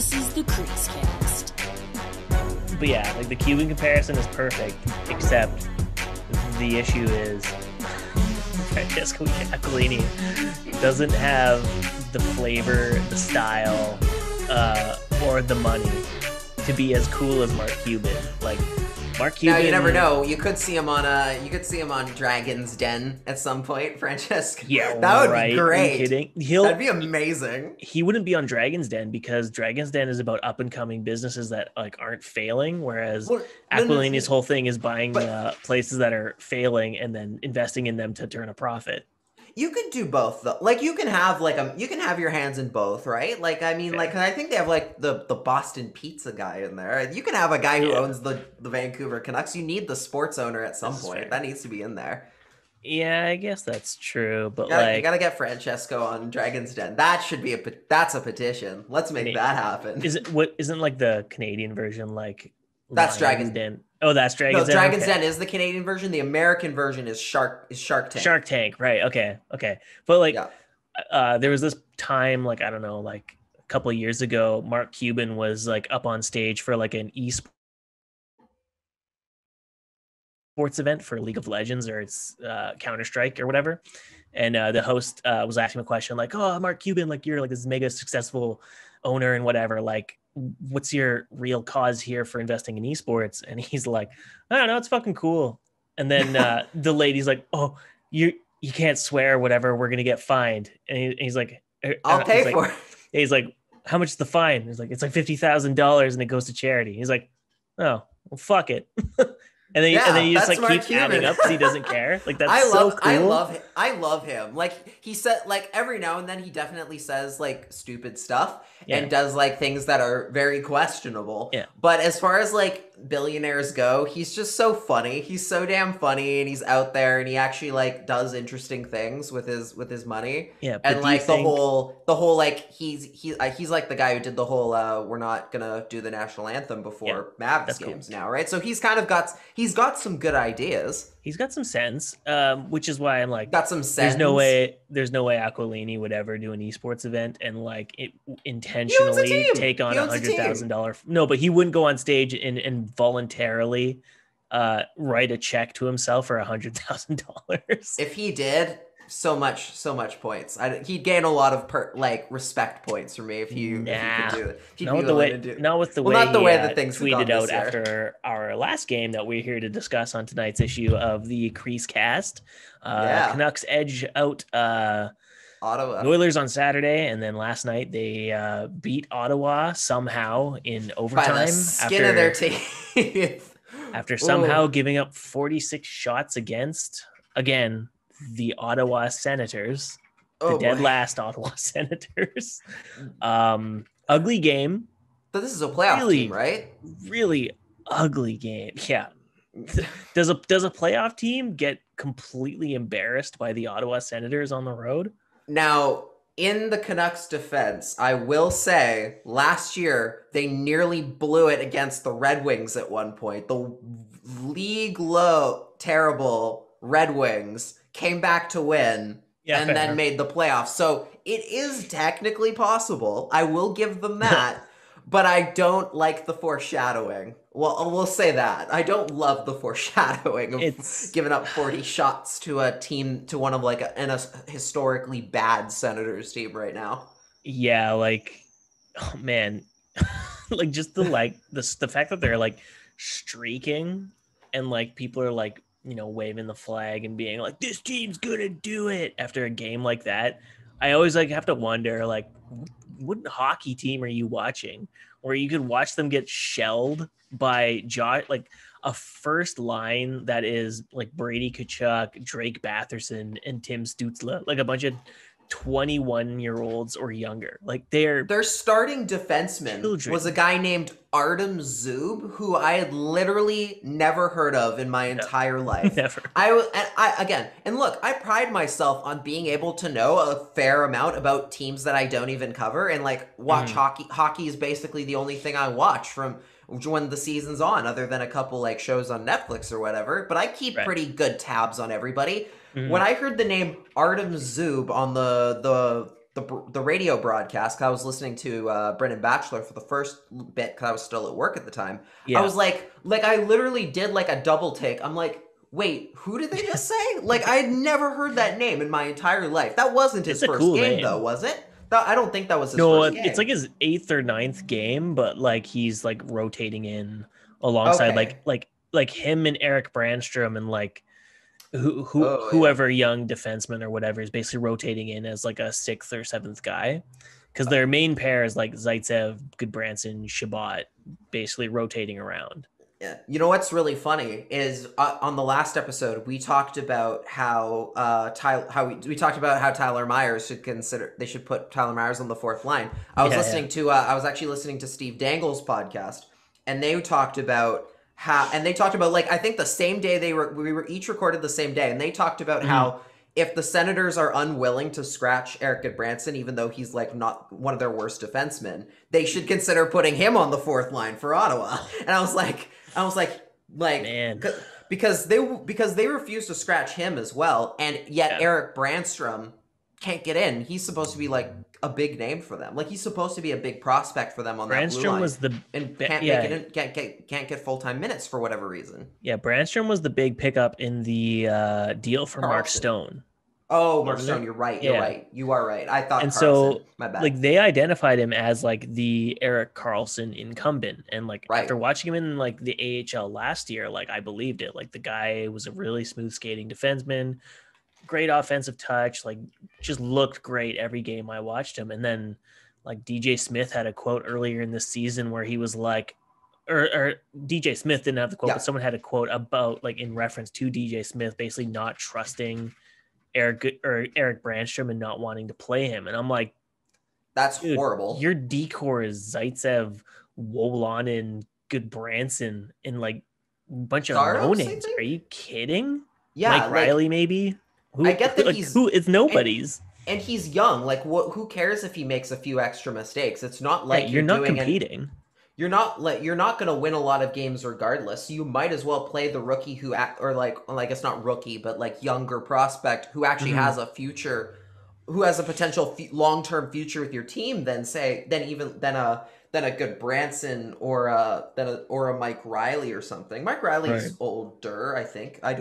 This is the CreaseCast. But yeah, like the Cuban comparison is perfect, except the issue is Francesco Aquilini doesn't have the flavor, the style, or the money to be as cool as Mark Cuban. Like Mark Cuban. Now you never know. You could see him on Dragon's Den at some point, Francesco. Yeah, that would right. be great. Are you kidding? That'd be amazing. He wouldn't be on Dragon's Den because Dragon's Den is about up and coming businesses that like aren't failing, whereas Aquilini's whole thing is buying places that are failing and then investing in them to turn a profit. You could do both though. Like you can have your hands in both, right? Like I mean, like I think they have like the Boston Pizza guy in there. You can have a guy who owns the Vancouver Canucks. You need the sports owner at some point. Fair. That needs to be in there. Yeah, I guess that's true, but you gotta get Francesco on Dragon's Den. That should be that's a petition. Let's make that happen. Isn't like the Canadian version like that's Dragon's Den? Oh, that's Dragon's Den. Dragon's Den is the Canadian version. The American version is Shark Tank. Shark Tank, right? Okay. But like, there was this time, like I don't know, like a couple of years ago, Mark Cuban was like up on stage for like an esports event for League of Legends or it's Counter-Strike or whatever, and the host was asking him a question like, "Oh, Mark Cuban, like you're like this mega successful owner and whatever, like." What's your real cause here for investing in esports? And he's like, I don't know, it's fucking cool. And then the lady's like, oh, you can't swear, whatever, we're gonna get fined. And he's like, I'll pay for it. He's like, how much is the fine? He's like, it's like $50,000 and it goes to charity. He's like, oh, well, fuck it. And then you just like keep adding up because he doesn't care. Like that's so cool. I love him. Like he said, like every now and then he definitely says like stupid stuff and does like things that are very questionable. Yeah. But as far as like billionaires go, he's just so funny. He's so damn funny and he's out there and he actually like does interesting things with his money. Yeah. And like the whole like he's like the guy who did the whole we're not gonna do the national anthem before Mavs games now, right? So he's got some good ideas. He's got some sense, which is why I'm like, got some sense. There's no way Aquilini would ever do an esports event and like intentionally take on $100,000. No, but he wouldn't go on stage and voluntarily write a check to himself for $100,000. If he did, so much points. He'd gain a lot of respect points from me if he could do it. Not with the way that things tweeted out after our last game that we're here to discuss on tonight's issue of the CreaseCast. Canucks edge out Ottawa. The Oilers on Saturday, and then last night they beat Ottawa somehow in overtime by the skin of their teeth. After somehow giving up 46 shots against the Ottawa Senators, last Ottawa Senators. Ugly game. But this is a playoff team, right? Really ugly game. Yeah. Does a playoff team get completely embarrassed by the Ottawa Senators on the road? Now, in the Canucks' defense, I will say last year they nearly blew it against the Red Wings at one point. The league low, terrible Red Wings came back to win then made the playoffs. So it is technically possible. I will give them that, but I don't like the foreshadowing. Well, we'll say that. I don't love the foreshadowing of giving up 40 shots to a team, to one of like a historically bad Senators team right now. Yeah, like, oh man, like just the fact that they're like streaking and like people are like, you know, waving the flag and being like, this team's gonna do it after a game like that. I always like have to wonder, like, what hockey team are you watching where you could watch them get shelled by like a first line that is like Brady Tkachuk, Drake Batherson, and Tim Stützle, like a bunch of 21-year-olds or younger. Like their starting defenseman was a guy named Artem Zub, who I had literally never heard of in my entire life. Never. And look, I pride myself on being able to know a fair amount about teams that I don't even cover and like watch hockey. Hockey is basically the only thing I watch from when the season's on, other than a couple like shows on Netflix or whatever. But I keep pretty good tabs on everybody. When I heard the name Artem Zub on the the radio broadcast. 'Cause I was listening to Brendan Batchelor for the first bit because I was still at work at the time. Yeah. I was like I literally did like a double take. I'm like, wait, who did they just say? Like, I had never heard that name in my entire life. That wasn't his first cool game, name. though, was it? I don't think that was his No, first game. it's like his 8th or 9th game, but like he's like rotating in alongside like him and Erik Brandstrom and like whoever young defenseman or whatever is basically rotating in as like a 6th or 7th guy, because their main pair is like Zaitsev, Goodbranson, Shabbat, basically rotating around. Yeah, you know what's really funny is on the last episode we talked about how we talked about how Tyler Myers should put Tyler Myers on the 4th line. I was actually listening to Steve Dangle's podcast, and they talked about like I think the same day we were each recorded the same day, and they talked about how if the Senators are unwilling to scratch Erik Goodbranson, even though he's like not one of their worst defensemen, they should consider putting him on the 4th line for Ottawa. And I was like, man, because they refuse to scratch him as well, and yet Erik Brandstrom can't get in. He's supposed to be like a big name for them. Like, he's supposed to be a big prospect for them on that blue line. Can't get full-time minutes for whatever reason. Yeah, Brandstrom was the big pickup in the deal for Mark Stone. Oh, Mark Stone, you're right. You're right. You are right. I thought and Karlsson. So my bad. Like, they identified him as like the Erik Karlsson incumbent, and like after watching him in like the AHL last year, like I believed it. Like, the guy was a really smooth skating defenseman, great offensive touch, like just looked great every game I watched him. And then like DJ Smith had a quote earlier in the season where he was like, or DJ Smith didn't have the quote, but someone had a quote about like in reference to DJ Smith basically not trusting Erik Brandstrom and not wanting to play him. And I'm like, that's horrible. Your decor is Zaitsev, Wolanin, Goodbranson, and like a bunch of no names. Are you kidding? Yeah, Mike Riley maybe. I get that it's nobody's. And he's young. Like, who cares if he makes a few extra mistakes? It's not like you're not competing. You're not going to win a lot of games regardless. So you might as well play the rookie it's not rookie, but like younger prospect who actually has a future, who has a potential long-term future with your team than a Goodbranson or a Mike Riley or something. Mike Riley's older, I think. I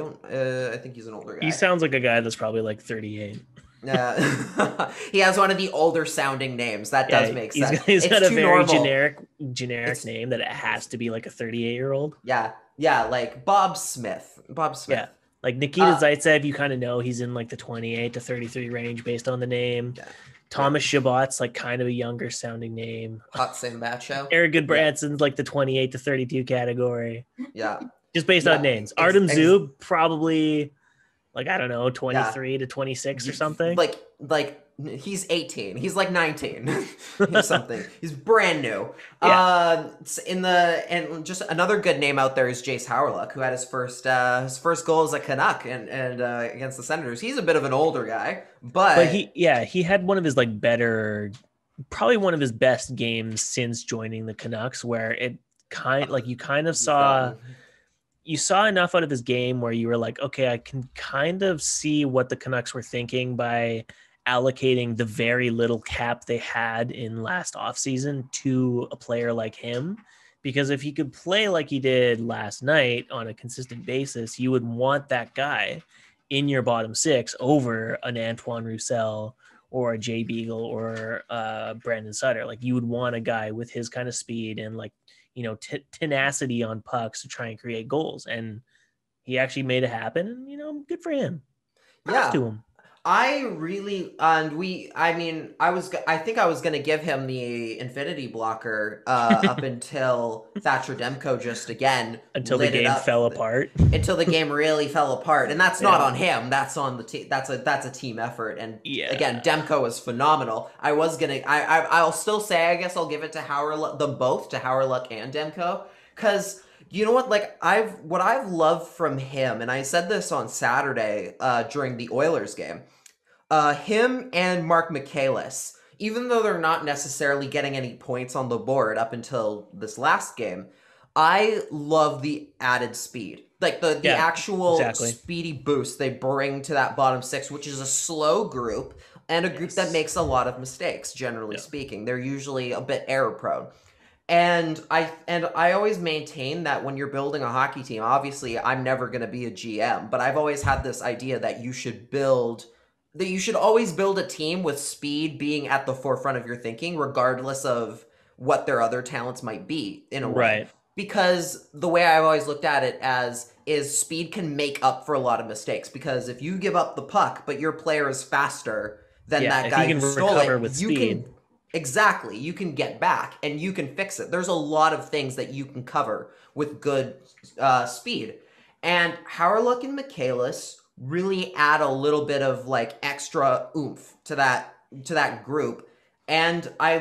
think he's an older guy. He sounds like a guy that's probably like 38. He has one of the older sounding names. That does make sense. He's got a very generic name that it has to be like a 38-year-old. Yeah, like Bob Smith. Yeah, like Nikita Zaitsev, you kind of know he's in like the 28 to 33 range based on the name. Yeah. Thomas Shabbat's like kind of a younger sounding name. Hot Same Bacho. Erik Goodbranson's like the 28 to 32 category. Yeah. Just based on names. Artem Zub, probably like, I don't know, 23 to 26 or something. Like he's 18. He's like 19 or something. He's brand new. Yeah. And just another good name out there is Jayce Hawryluk, who had his first goal as a Canuck and against the Senators. He's a bit of an older guy, but he had one of his like probably one of his best games since joining the Canucks, where it you saw enough out of his game where you were like, okay, I can kind of see what the Canucks were thinking by allocating the very little cap they had in last offseason to a player like him. Because if he could play like he did last night on a consistent basis, you would want that guy in your bottom 6 over an Antoine Roussel or a Jay Beagle or Brandon Sutter. Like, you would want a guy with his kind of speed and like, tenacity on pucks to try and create goals. And he actually made it happen, and, good for him. Props to him. I think I was going to give him the infinity blocker up until Thatcher Demko just again until the game fell apart. Until the game really fell apart, and that's not on him. That's on the team. That's a team effort. And again, Demko was phenomenal. I'll still say, I guess I'll give it to them both, to Hawryluk and Demko, because you know what? Like, what I've loved from him, and I said this on Saturday during the Oilers game, him and Mark Michaelis, even though they're not necessarily getting any points on the board up until this last game, I love the added speed. Like, the actual speedy boost they bring to that bottom 6, which is a slow group. and a group that Yes. makes a lot of mistakes, generally Yeah. speaking. They're usually a bit error prone. And I always maintain that when you're building a hockey team, obviously I'm never going to be a GM, but I've always had this idea that you should always build a team with speed being at the forefront of your thinking, regardless of what their other talents might be, in a way. Right. Because the way I've always looked at it is speed can make up for a lot of mistakes. Because if you give up the puck, but your player is faster than Yeah, that if guy he can who stole recover it, with you speed. can exactly you can get back and you can fix it. There's a lot of things that you can cover with good speed, and Hawryluk and Michaelis really add a little bit of like extra oomph to that group. And I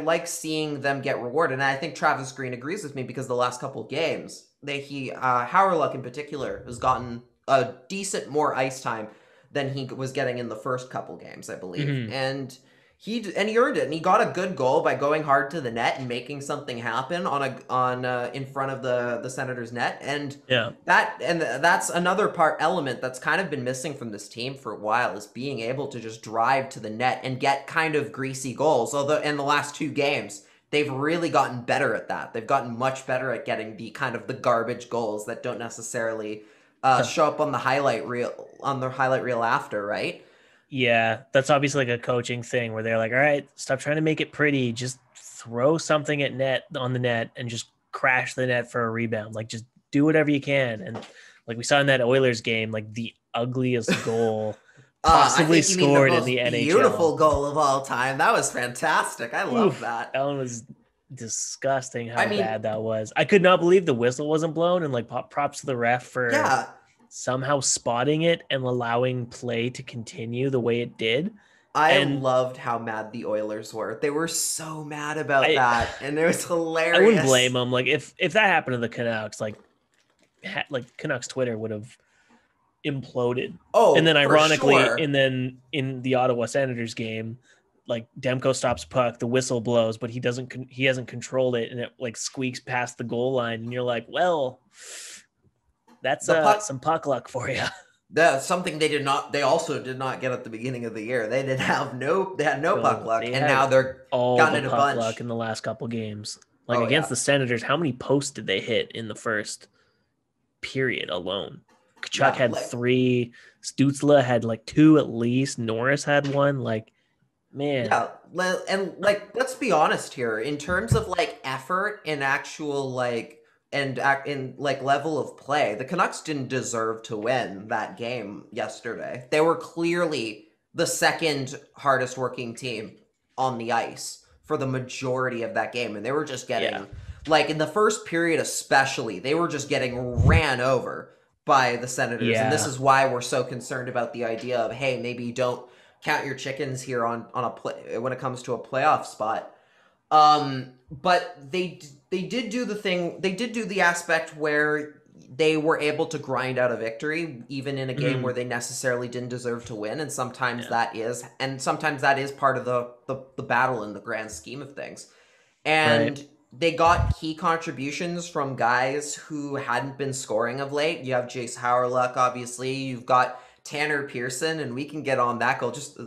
like seeing them get rewarded. And I think Travis Green agrees with me because the last couple of games, Hawryluk in particular has gotten a decent more ice time than he was getting in the first couple games, I believe. Mhm. And he earned it, and he got a good goal by going hard to the net and making something happen in front of the Senators' net. And Yeah. that's another element that's kind of been missing from this team for a while, is being able to just drive to the net and get kind of greasy goals. Although in the last 2 games, they've really gotten better at that. They've gotten much better at getting the kind of the garbage goals that don't necessarily show up on the highlight reel after, right? Yeah, that's obviously like a coaching thing where they're like, all right, stop trying to make it pretty. Just throw something on the net and just crash the net for a rebound. Like, just do whatever you can. And like we saw in that Oilers game, like the ugliest goal possibly I think you mean scored the in most the NHL. beautiful goal of all time. That was fantastic. I love that. That one was disgusting how I mean- bad that was. I could not believe the whistle wasn't blown, and like props to the ref for Yeah. somehow spotting it and allowing play to continue the way it did. I And loved how mad the Oilers were. They were so mad about I- that, and it was hilarious. I wouldn't blame them. Like if that happened to the Canucks, like Canucks Twitter would have imploded. Oh, And then for ironically, sure. and then in the Ottawa Senators game, like Demko stops puck, the whistle blows, but he hasn't controlled it, and it like squeaks past the goal line, and you're like, well, that's some puck luck for you. That's something they also did not get at the beginning of the year. They had no puck luck, and now they're all gotten the it a puck bunch. luck in the last couple games. Like Oh, against yeah. the Senators, how many posts did they hit in the first period alone? Kachuk Yeah, had like- 3, Stützle had like 2 at least, Norris had 1. Like, man, Yeah, and like let's be honest here, in terms of like effort and actual like in like level of play, the Canucks didn't deserve to win that game yesterday. They were clearly the second hardest working team on the ice for the majority of that game, and they were just getting like in the first period especially, they were just getting ran over by the Senators. And this Yeah. is why we're so concerned about the idea of, hey, maybe you don't count your chickens here on a play when it comes to a playoff spot. But they did do the thing. They did do the aspect where they were able to grind out a victory, even in a game where they necessarily didn't deserve to win. And sometimes that is part of the battle in the grand scheme of things. And they got key contributions from guys who hadn't been scoring of late. You have Jayce Hawryluk, obviously. You've got Tanner Pearson, and we can get on that goal. Just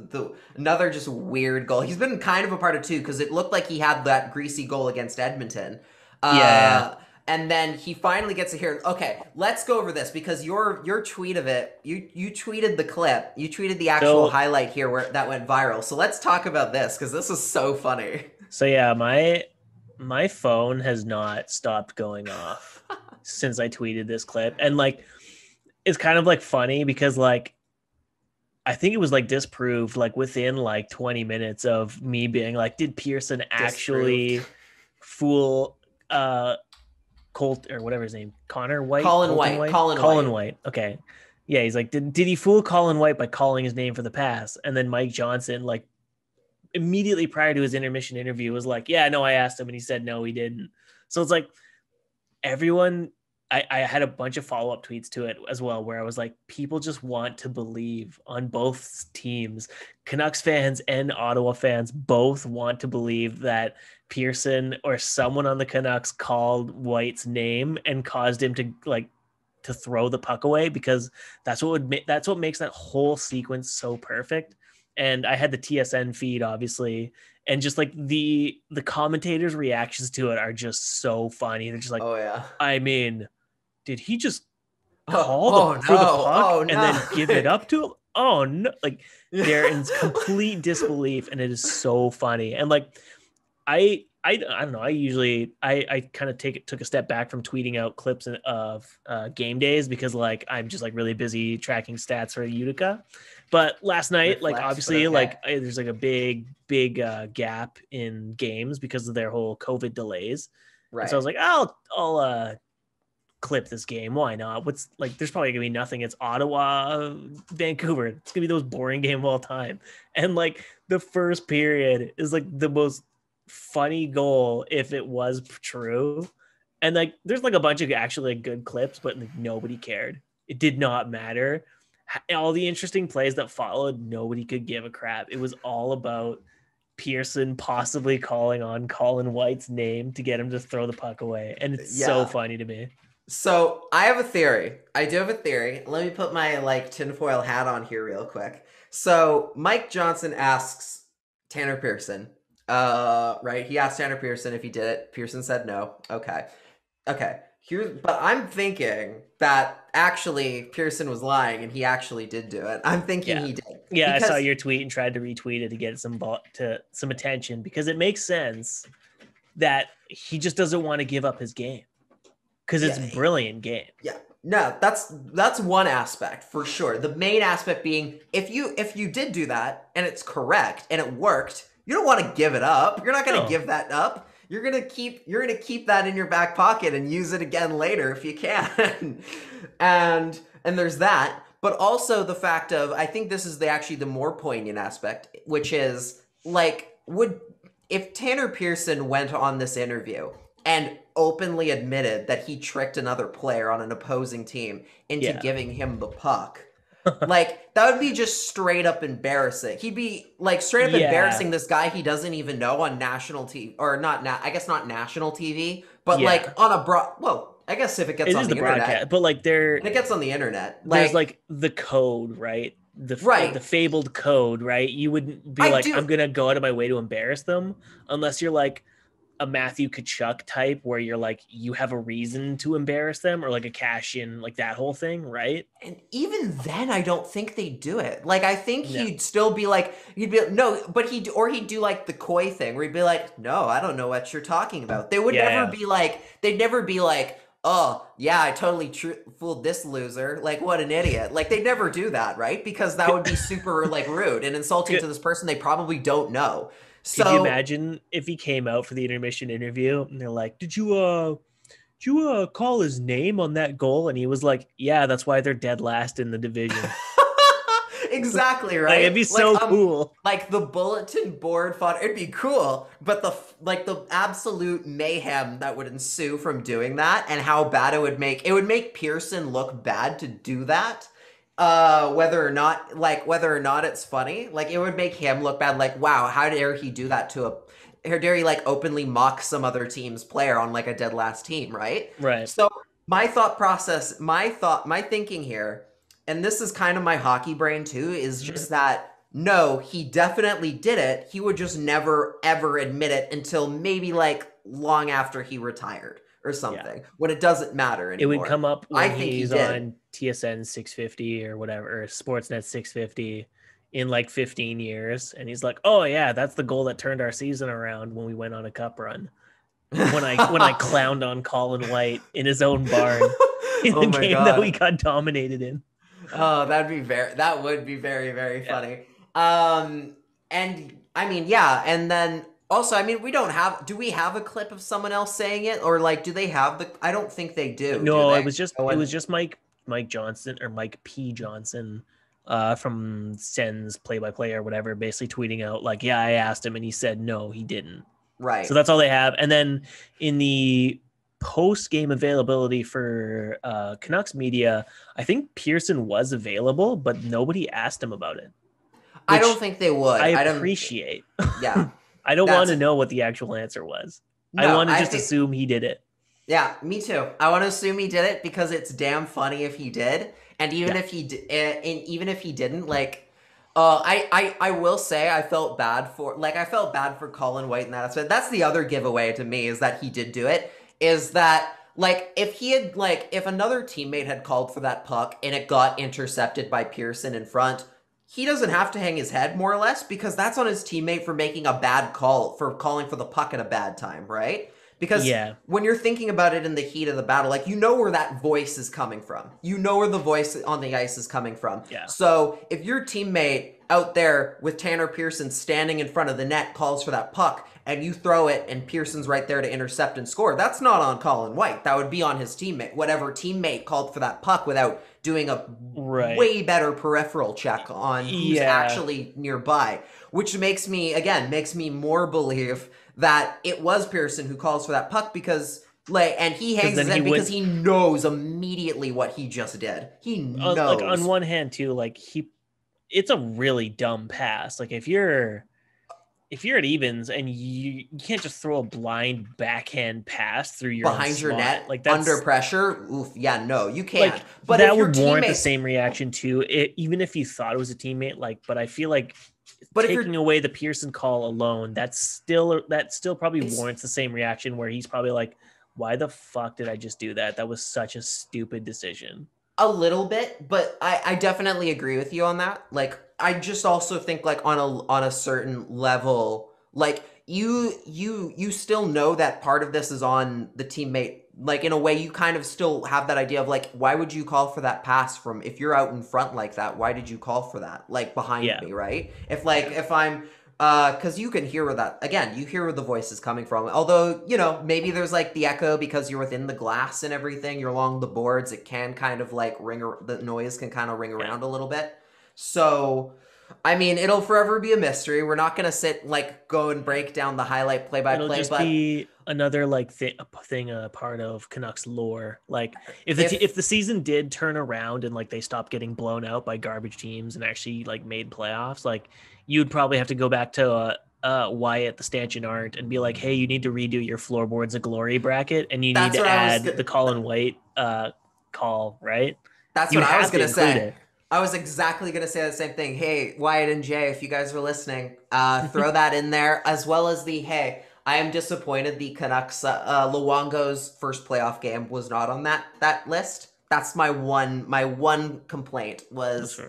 another just weird goal. He's been kind of a part of too, because it looked like he had that greasy goal against Edmonton. And then he finally gets it here. Okay, let's go over this, because your tweet of it, you tweeted the clip. You tweeted the actual highlight here where that went viral. So let's talk about this, because this is so funny. So yeah, my phone has not stopped going off since I tweeted this clip. And like, it's kind of like funny because like, I think it was like disproved like within like 20 minutes of me being like, did Pearson actually fool Colt or whatever his name, Connor White? Colin White. Okay. Yeah. He's like, did he fool Colin White by calling his name for the pass? And then Mike Johnson, like, immediately prior to his intermission interview was like, yeah, no, I asked him and he said, no, he didn't. So it's like everyone, I had a bunch of follow-up tweets to it as well, where I was like, people just want to believe on both teams. Canucks fans and Ottawa fans both want to believe that Pearson or someone on the Canucks called White's name and caused him to throw the puck away, because that's what makes that whole sequence so perfect. and I had the TSN feed, obviously, and just like the commentators' reactions to it are just so funny. They're just like, Oh yeah. I mean, did he just Oh, call for the no. puck Oh, and no. then give it up to him? Oh no! Like they're in complete disbelief, and it is so funny. And like I don't know. I kind of took a step back from tweeting out clips of game days because like I'm just like really busy tracking stats for Utica. But last night, like obviously, like there's like a big gap in games because of their whole COVID delays. Right. And so I was like, I'll clip this game. Why not? What's like? There's probably gonna be nothing. It's Ottawa, Vancouver. It's gonna be the most boring game of all time. And like the first period is like the most funny goal if it was true. And like there's like a bunch of actually like good clips, but like nobody cared. It did not matter. All the interesting plays that followed, nobody could give a crap. It was all about Pearson possibly calling on Colin White's name to get him to throw the puck away. And it's so funny to me. So I have a theory. I do have a theory. Let me put my like tinfoil hat on here real quick. So Mike Johnson asks Tanner Pearson, right? He asked Tanner Pearson if he did it. Pearson said no. Okay. But I'm thinking that actually Pearson was lying and he actually did do it. I'm thinking he did. Yeah, I saw your tweet and tried to retweet it to get some attention because it makes sense that he just doesn't want to give up his game. Because it's a brilliant game. Yeah. No, that's one aspect for sure. The main aspect being if you did do that and it's correct and it worked, you don't want to give it up. You're not going to give that up. You're going to keep that in your back pocket and use it again later if you can. and there's that, but also the fact of I think this is actually the more poignant aspect, which is like if Tanner Pearson went on this interview and openly admitted that he tricked another player on an opposing team into giving him the puck. Like, that would be just straight up embarrassing. He'd be, like, straight up embarrassing this guy he doesn't even know on national TV. Or not, I guess not national TV, but, like, on a well, I guess if it gets on the internet. Broadcast, but, like, and it gets on the internet. There's, like, the code, right? The fabled code, right? You wouldn't be I'm going to go out of my way to embarrass them unless you're, like, a Matthew Tkachuk type where you're like you have a reason to embarrass them or like a cash in, like that whole thing, right? And even then I don't think they do it. Like I think he'd still be like he'd do like the coy thing where he'd be like, no, I don't know what you're talking about. They would never be like they'd never be like, oh yeah, I totally fooled this loser, like what an idiot. Like they'd never do that, right? Because that would be super like rude and insulting to this person they probably don't know. So, could you imagine if he came out for the intermission interview and they're like, did you call his name on that goal? And he was like, yeah, that's why they're dead last in the division. Exactly, right? Like, it'd be so cool. Like the bulletin board font, it'd be cool, but the absolute mayhem that would ensue from doing that and how bad it would make Pearson look bad to do that. Whether or not it's funny, like it would make him look bad. Like, wow, how dare he do that how dare he like openly mock some other team's player on like a dead last team, right? Right. So my thinking here, and this is kind of my hockey brain too, is just that no, he definitely did it. He would just never ever admit it until maybe like long after he retired or something, when it doesn't matter anymore. It would come up when he's on TSN 650 or whatever, or Sportsnet 650 in like 15 years. And he's like, oh yeah, that's the goal that turned our season around when we went on a cup run. When I clowned on Colin White in his own barn in the game that we got dominated in. Oh, that would be very, very funny. And I mean, and then also, I mean, do we have a clip of someone else saying it, or like, do they have I don't think they do. No, it was just Mike Johnson or Mike P. Johnson from Sens play-by-play or whatever, basically tweeting out like, yeah, I asked him and he said, no, he didn't. Right. So that's all they have. And then in the post-game availability for Canucks media, I think Pearson was available, but nobody asked him about it. I don't think they would. I appreciate. Yeah. I don't want to know what the actual answer was. No, I want to just assume he did it. Yeah, me too. I want to assume he did it because it's damn funny if he did. And even if he didn't, like, I will say I felt bad for Colin White in that aspect. That's the other giveaway to me, is that he did do it. Is that like if another teammate had called for that puck and it got intercepted by Pearson in front, he doesn't have to hang his head, more or less, because that's on his teammate for making a bad call, for calling for the puck at a bad time, right? Because when you're thinking about it in the heat of the battle, like, you know where that voice is coming from. You know where the voice on the ice is coming from. Yeah. So if your teammate out there with Tanner Pearson standing in front of the net calls for that puck, and you throw it and Pearson's right there to intercept and score, that's not on Colin White. That would be on his teammate. Whatever teammate called for that puck without doing a way better peripheral check on who's actually nearby. Which makes me more believe that it was Pearson who calls for that puck, because and he hangs his head because he knows immediately what he just did. He knows. Like, on one hand too, like, it's a really dumb pass. Like, if you're at evens and you can't just throw a blind backhand pass through your behind your net, like, that's, under pressure. Oof, yeah, no, you can't. Like, but that would warrant the same reaction too, even if you thought it was a teammate. Like, but I feel like, taking away the Pearson call alone, that still probably warrants the same reaction, where he's probably like, why the fuck did I just do that? That was such a stupid decision. A little bit, but I definitely agree with you on that. Like, I just also think, like, on a certain level, like, you still know that part of this is on the teammate. Like, in a way, you kind of still have that idea of, like, why would you call for that pass from, if you're out in front like that, why did you call for that? Like, behind me, right? If I'm, because you can hear where you hear where the voice is coming from. Although, you know, maybe there's, like, the echo because you're within the glass and everything, you're along the boards, it can kind of, like, the noise can kind of ring around a little bit. So, I mean, it'll forever be a mystery. We're not going to go and break down the highlight play-by-play. It'll just be another, like, a part of Canucks lore. Like, if the season did turn around and, like, they stopped getting blown out by garbage teams and actually, like, made playoffs, like, you'd probably have to go back to Wyatt, the stanchion art, and be like, hey, you need to redo your floorboards of glory bracket, and you need to add the Colin White call, right? That's what I was going to say. I was exactly going to say the same thing. Hey, Wyatt and Jay, if you guys are listening, throw that in there, as well as hey, I am disappointed the Canucks, Luongo's first playoff game was not on that list. That's my one complaint was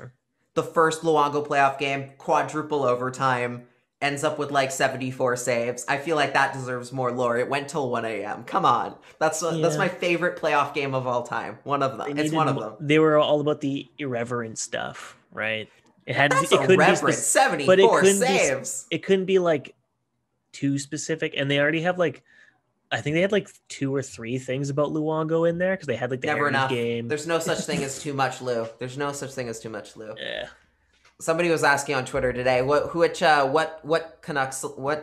the first Luongo playoff game, quadruple overtime, ends up with like 74 saves. I feel like that deserves more lore. It went till 1 a.m. Come on. That's my favorite playoff game of all time. One of them. It's one of them. They were all about the irreverent stuff, right? That's irreverent. 74 saves. It couldn't be like too specific. And they already have like, I think they had like 2 or 3 things about Luongo in there because they had like the Never enough. game. There's no such thing as too much Lou. There's no such thing as too much Lou. Yeah. Somebody was asking on Twitter today, what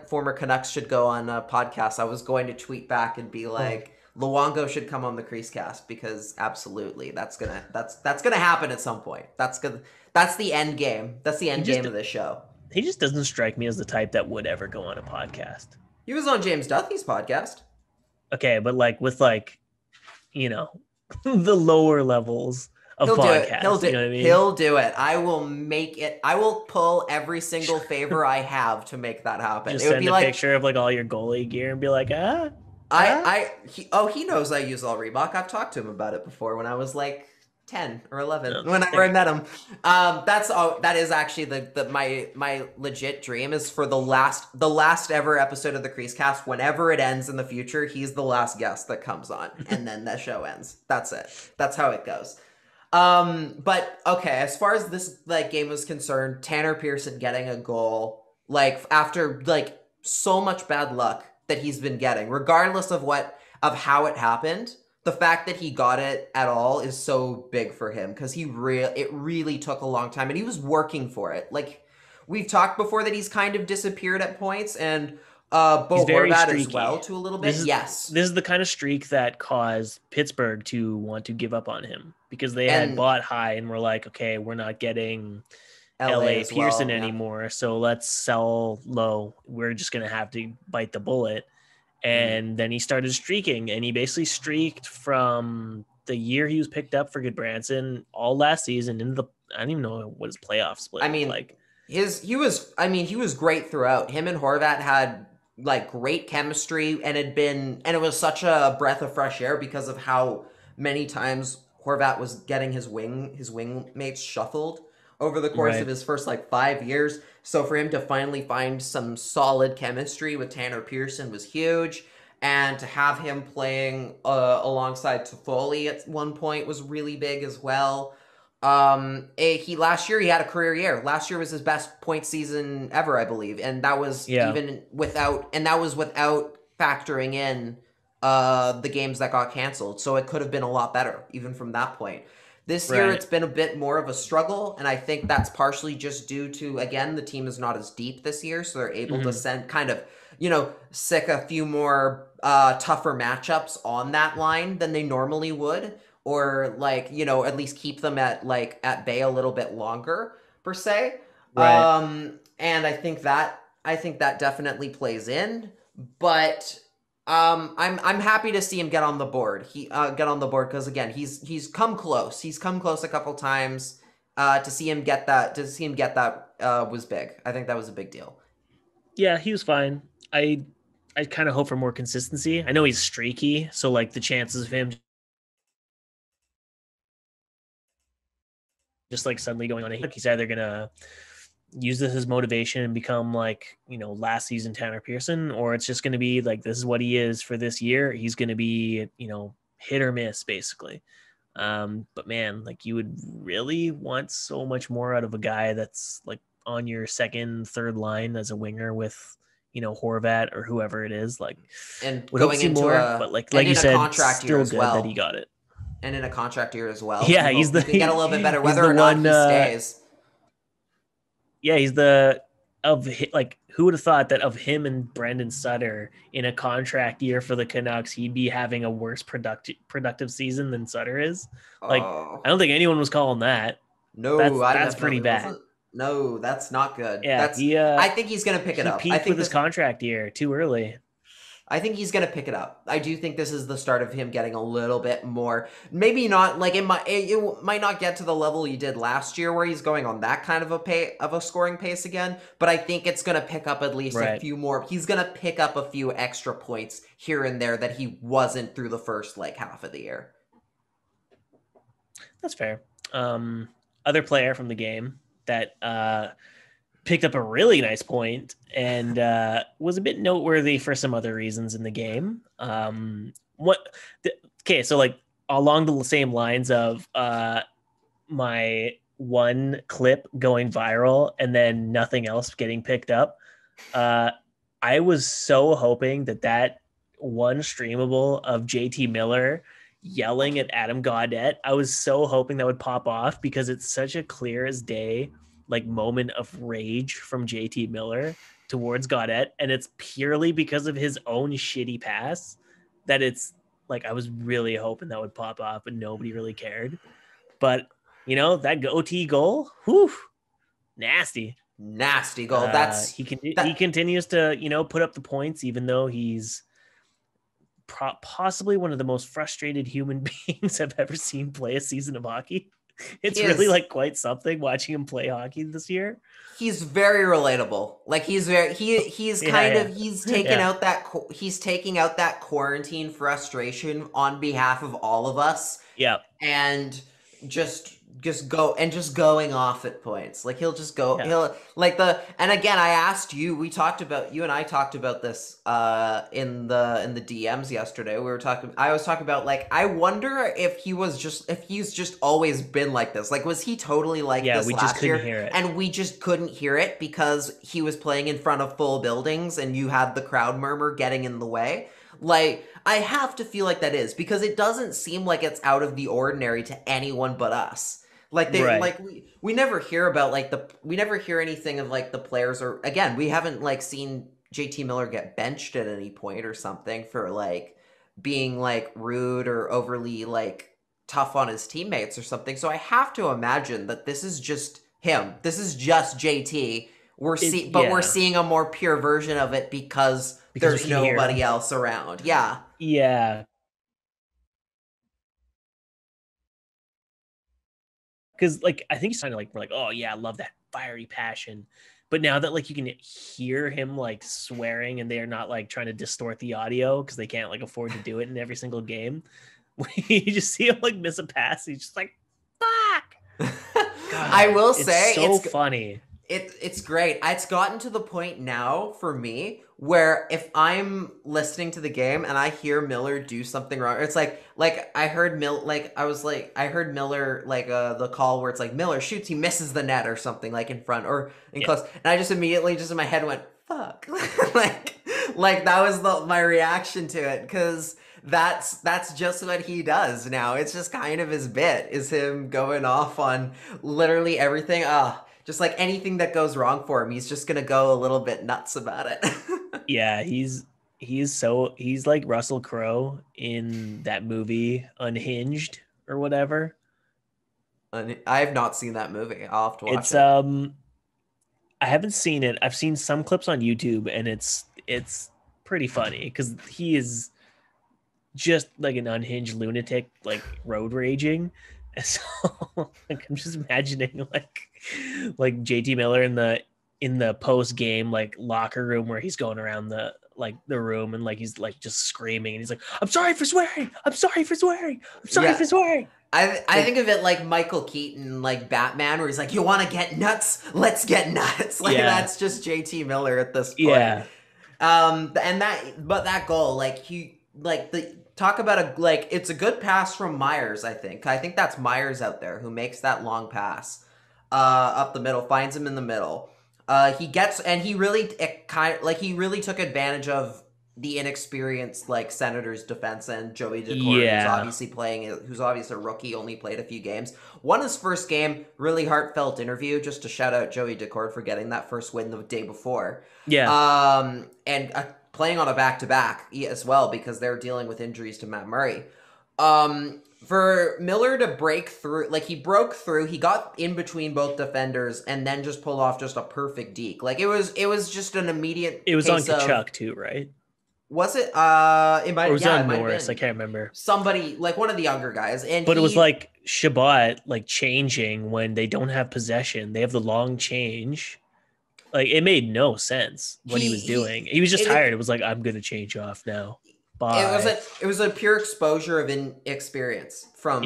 former Canucks should go on a podcast. I was going to tweet back and be like, Luongo should come on the CreaseCast because absolutely, that's gonna happen at some point. That's the end game. That's the end game of this show. He just doesn't strike me as the type that would ever go on a podcast. He was on James Duthie's podcast. Okay, but like with like, you know, the lower levels of podcast. He'll do it. You know what I mean? He'll do it. I will make it. I will pull every single favor I have to make that happen. Just send a picture of like all your goalie gear and be like, he knows I use all Reebok. I've talked to him about it before when I was like 10 or 11 whenever I met him. That is actually my legit dream is for the last ever episode of the CreaseCast. Whenever it ends in the future, he's the last guest that comes on, and then the show ends. That's it. That's how it goes. But okay, as far as this like game was concerned, Tanner Pearson getting a goal like after like so much bad luck that he's been getting, regardless of how it happened. The fact that he got it at all is so big for him because it really took a long time and he was working for it. Like we've talked before that he's kind of disappeared at points and Bo Horvat as well to a little bit. This is the kind of streak that caused Pittsburgh to want to give up on him because they had bought high and were like, okay, we're not getting LA Pearson anymore, so let's sell low. We're just gonna have to bite the bullet. And then he started streaking, and he basically streaked from the year he was picked up for Goodbranson all last season into I don't even know what his playoff split was like. He was great throughout. Him and Horvat had like great chemistry, and it was such a breath of fresh air because of how many times Horvat was getting his wingmates shuffled over the course of Right. his first like 5 years. So for him to finally find some solid chemistry with Tanner Pearson was huge. And to have him playing alongside Toffoli at one point was really big as well. He last year he had a career year. Last year was his best point season ever, I believe, and that was Yeah. without factoring in the games that got canceled. So it could have been a lot better even from that point. This year Right. it's been a bit more of a struggle, and I think that's partially just due to, again, the team is not as deep this year, so they're able to send kind of, sick a few more tougher matchups on that line than they normally would, or like, at least keep them at bay a little bit longer per se. Right. And I think that definitely plays in, but I'm happy to see him get on the board. Get on the board because again, he's come close. He's come close a couple times. To see him get that was big. I think that was a big deal. Yeah, he was fine. I kind of hope for more consistency. I know he's streaky, so like the chances of him just like suddenly going on a hit, he's either gonna use this as motivation and become like, last season Tanner Pearson, or it's just gonna be like this is what he is for this year. He's gonna be, hit or miss basically. But man, like you would really want so much more out of a guy that's like on your second, third line as a winger with, Horvat or whoever it is. Like, And would hope to see more, but like you in a said, contract year still as good that he well. got it. And in a contract year as well. Yeah, You he's hope the you can get a little bit better, he's whether the or not one. he stays. Yeah, he's the like who would have thought that of him and Brandon Sutter in a contract year for the Canucks, he'd be having a worse productive season than Sutter is. Like, Oh I don't think anyone was calling that. no, I That's pretty definitely bad. wasn't. No, that's not good. Yeah, I think he's gonna pick it he up. peaked with his contract year too early. I think he's gonna pick it up. I do think this is the start of him getting a little bit more. Maybe not like it might not get to the level he did last year, where he's going on that kind of a scoring pace again. But I think it's gonna pick up at least a Right. few more. He's gonna pick up a few extra points here and there that he wasn't through the first like half of the year. That's fair. Other player from the game that picked up a really nice point and was a bit noteworthy for some other reasons in the game. Okay, so like along the same lines of my one clip going viral and then nothing else getting picked up. I was so hoping that one streamable of JT Miller yelling at Adam Gaudette, I was so hoping that would pop off because it's such a clear as day like moment of rage from JT Miller towards Gaudette, and it's purely because of his own shitty pass that it's like I was really hoping that would pop off, but nobody really cared. But that OT goal, whew, nasty. Nasty goal. He continues to put up the points, even though he's possibly one of the most frustrated human beings I've ever seen play a season of hockey. It's really like quite something watching him play hockey this year. He's very relatable. Like he's taking out that quarantine frustration on behalf of all of us. Yeah. And just going off at points. Like he'll just go and again I asked you, you and I talked about this in the DMs yesterday. I was talking about like I wonder if he's just always been like this. Like was he totally like this we last just couldn't year hear it. and we just couldn't hear it because he was playing in front of full buildings and you had the crowd murmur getting in the way? Like, I have to feel like that is because it doesn't seem like it's out of the ordinary to anyone but us. Like we never hear about we never hear anything of like the players, or again, we haven't like seen JT Miller get benched at any point or something for like being like rude or overly like tough on his teammates or something. So I have to imagine that this is just him. This is just JT. We're seeing a more pure version of it because there's nobody else around. Yeah. Yeah. Because like I think he's trying to like we're like, oh yeah, I love that fiery passion. But now that like you can hear him like swearing and they're not like trying to distort the audio because they can't like afford to do it in every single game, you just see him like miss a pass. He's just like, fuck. God, I will say so funny. It's great. It's gotten to the point now for me where if I'm listening to the game and I hear Miller do something wrong, it's like I heard I heard Miller the call where it's like Miller shoots, he misses the net or something like in front or in close, and I just immediately just in my head went fuck, like that was my reaction to it because that's just what he does now. It's just kind of his bit is him going off on literally everything. Just like anything that goes wrong for him, he's just gonna go a little bit nuts about it. Yeah, he's like Russell Crowe in that movie Unhinged or whatever. I have not seen that movie. I'll have to watch It's it. I haven't seen it. I've seen some clips on YouTube and it's pretty funny because he is just like an unhinged lunatic, like road raging. And so like I'm just imagining like JT Miller in the post game like locker room where he's going around the room and like he's like just screaming and he's like, I'm sorry for swearing. I'm sorry for swearing. I'm sorry for swearing. I think of it like Michael Keaton, like Batman, where he's like, you want to get nuts? Let's get nuts. Like that's just JT Miller at this point. Yeah. But that goal, like talk about it's a good pass from Myers. I think that's Myers out there who makes that long pass, up the middle, finds him in the middle. He really took advantage of the inexperienced Senators defense and Joey Daccord, who's obviously a rookie, only played a few games. Won his first game, really heartfelt interview, just to shout out Joey Daccord for getting that first win the day before. Yeah. And playing on a back-to-back as well because they're dealing with injuries to Matt Murray. For Miller to break through, he broke through, he got in between both defenders and then just pulled off just a perfect deke. It was just an immediate. It was on Kachuk too, right? Was it? It might. Or was on Norris? I can't remember. Somebody one of the younger guys, but it was like Shabbat changing when they don't have possession. They have the long change. It made no sense what he was doing. He was just tired. It was like, I'm gonna change off now. Bye. It was a pure exposure of inexperience from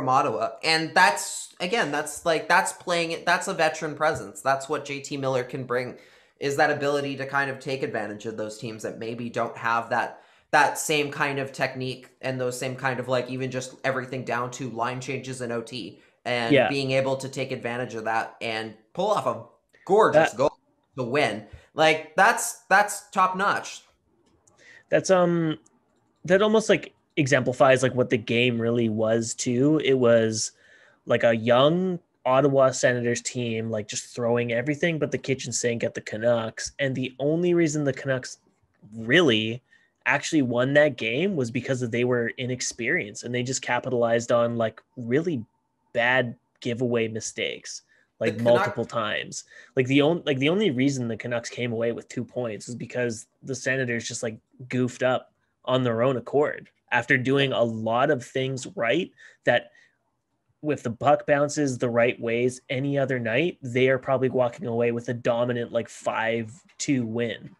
Ottawa, and that's playing it. That's a veteran presence. That's what JT Miller can bring, is that ability to kind of take advantage of those teams that maybe don't have that same kind of technique and those same kind of even just everything down to line changes and OT and being able to take advantage of that and pull off a gorgeous goal to win. That's top notch. That's that almost exemplifies what the game really was too. It was a young Ottawa Senators team just throwing everything but the kitchen sink at the Canucks, and the only reason the Canucks really actually won that game was because they were inexperienced and they just capitalized on really bad giveaway mistakes multiple times. The only reason the Canucks came away with 2 points is because the Senators just goofed up on their own accord after doing a lot of things right that with the puck bounces the right ways any other night, they are probably walking away with a dominant 5-2 win.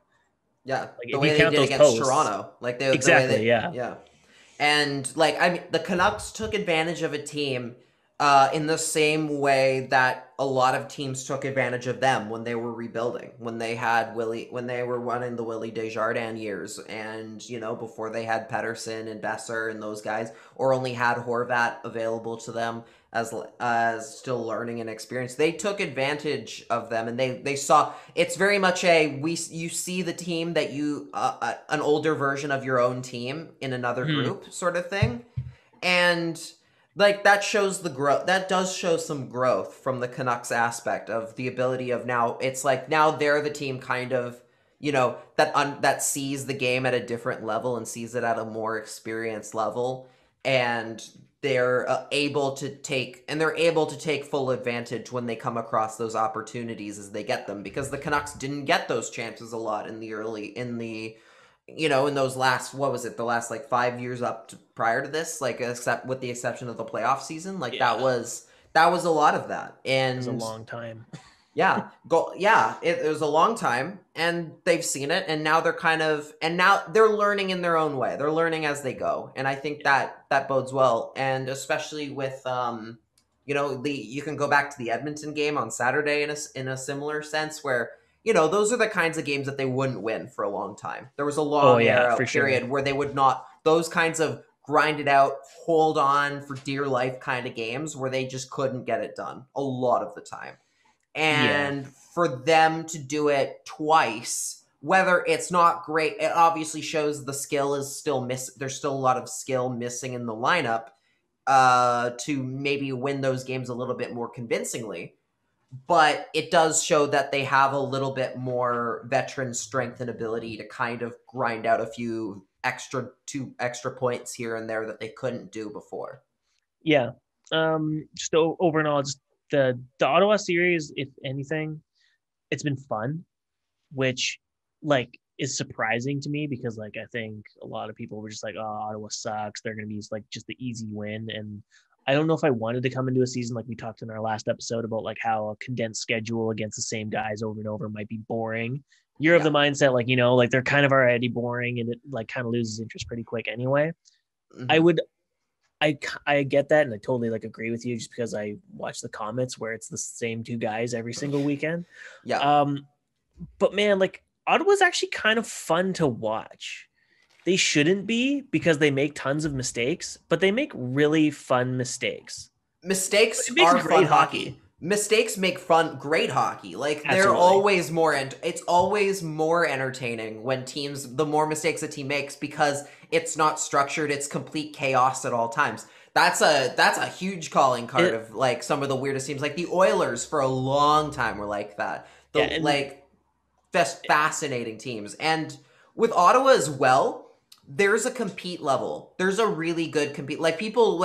Yeah, the way they did against Toronto. Yeah. And the Canucks took advantage of a team in the same way that a lot of teams took advantage of them when they were rebuilding, when they were running the Willie Desjardins years, and before they had Pettersson and Besser and those guys, or only had Horvat available to them as still learning and experience. They took advantage of them, and they saw it's very much you see the team that you an older version of your own team in another group sort of thing, and that shows the growth. That does show some growth from the Canucks aspect of the ability of now. It's now they're the team kind of, that sees the game at a different level and sees it at a more experienced level. And they're able to take full advantage when they come across those opportunities as they get them, because the Canucks didn't get those chances a lot in those last, the last 5 years up to prior to this, except with the exception of the playoff season, that was a lot of that. And it was a long time. Yeah, it was a long time, and they've seen it, and now now they're learning in their own way. They're learning as they go, and I think that bodes well, and especially with you can go back to the Edmonton game on Saturday in a similar sense where those are the kinds of games that they wouldn't win for a long time. There was a Oh long yeah, era for period sure. where they would not those kinds of grind it out, hold on for dear life kind of games where they just couldn't get it done a lot of the time. Yeah. And for them to do it twice, whether it's not great, it obviously shows the skill is still there's still a lot of skill missing in the lineup to maybe win those games a little bit more convincingly. But it does show that they have a little bit more veteran strength and ability to kind of grind out a few two extra points here and there that they couldn't do before. Yeah. Just over and all, just the Ottawa series, if anything, it's been fun, which like is surprising to me because like I think a lot of people were just like, oh, Ottawa sucks. They're gonna be like just the easy win. And I don't know if I wanted to come into a season like we talked in our last episode about like how a condensed schedule against the same guys over and over might be boring. You're of the mindset like, like they're kind of already boring and it like kind of loses interest pretty quick anyway. Mm-hmm. I get that, and I totally like agree with you just because I watch the comments where it's the same two guys every single weekend. Yeah. But man, like Ottawa's actually kind of fun to watch. They shouldn't be because they make tons of mistakes, but they make really fun mistakes. Mistakes It makes are great fun hockey. Mistakes make great hockey. Like they're always it's always more entertaining when the more mistakes a team makes because it's not structured, it's complete chaos at all times. That's a huge calling card of like some of the weirdest teams. Like the Oilers for a long time were like that. Just fascinating teams. And with Ottawa as well, there's a compete level. There's a really good compete. Like people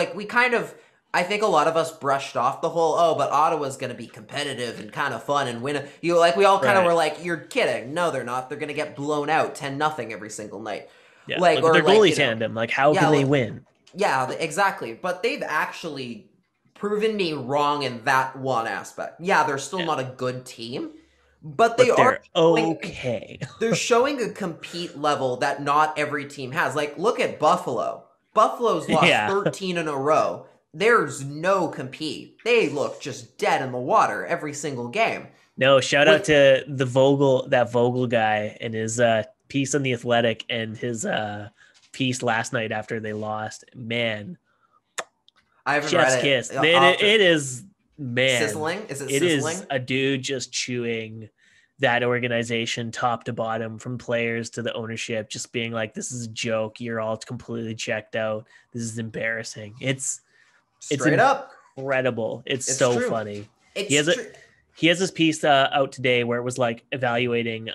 I think a lot of us brushed off the whole, but Ottawa's going to be competitive and kind of fun and win. We all kind of were like, you're kidding. No, they're not. They're going to get blown out 10-0 every single night. Yeah, like their goalie tandem. Like, how can they win? Yeah, exactly. But they've actually proven me wrong in that one aspect. Yeah, they're still not a good team, but they're okay. They're showing a compete level that not every team has. Like, look at Buffalo. Buffalo's lost 13 in a row. There's no compete. They look just dead in the water every single game. No, shout out to that Vogel guy and his piece on The Athletic and his piece last night after they lost. Man, I haven't chef's read kiss. it. It is, man. Sizzling? Is it sizzling? It is a dude just chewing that organization top to bottom, from players to the ownership, just being like, this is a joke. You're all completely checked out. This is embarrassing. It's incredible. It's so true. Funny. He has this piece out today where it was like evaluating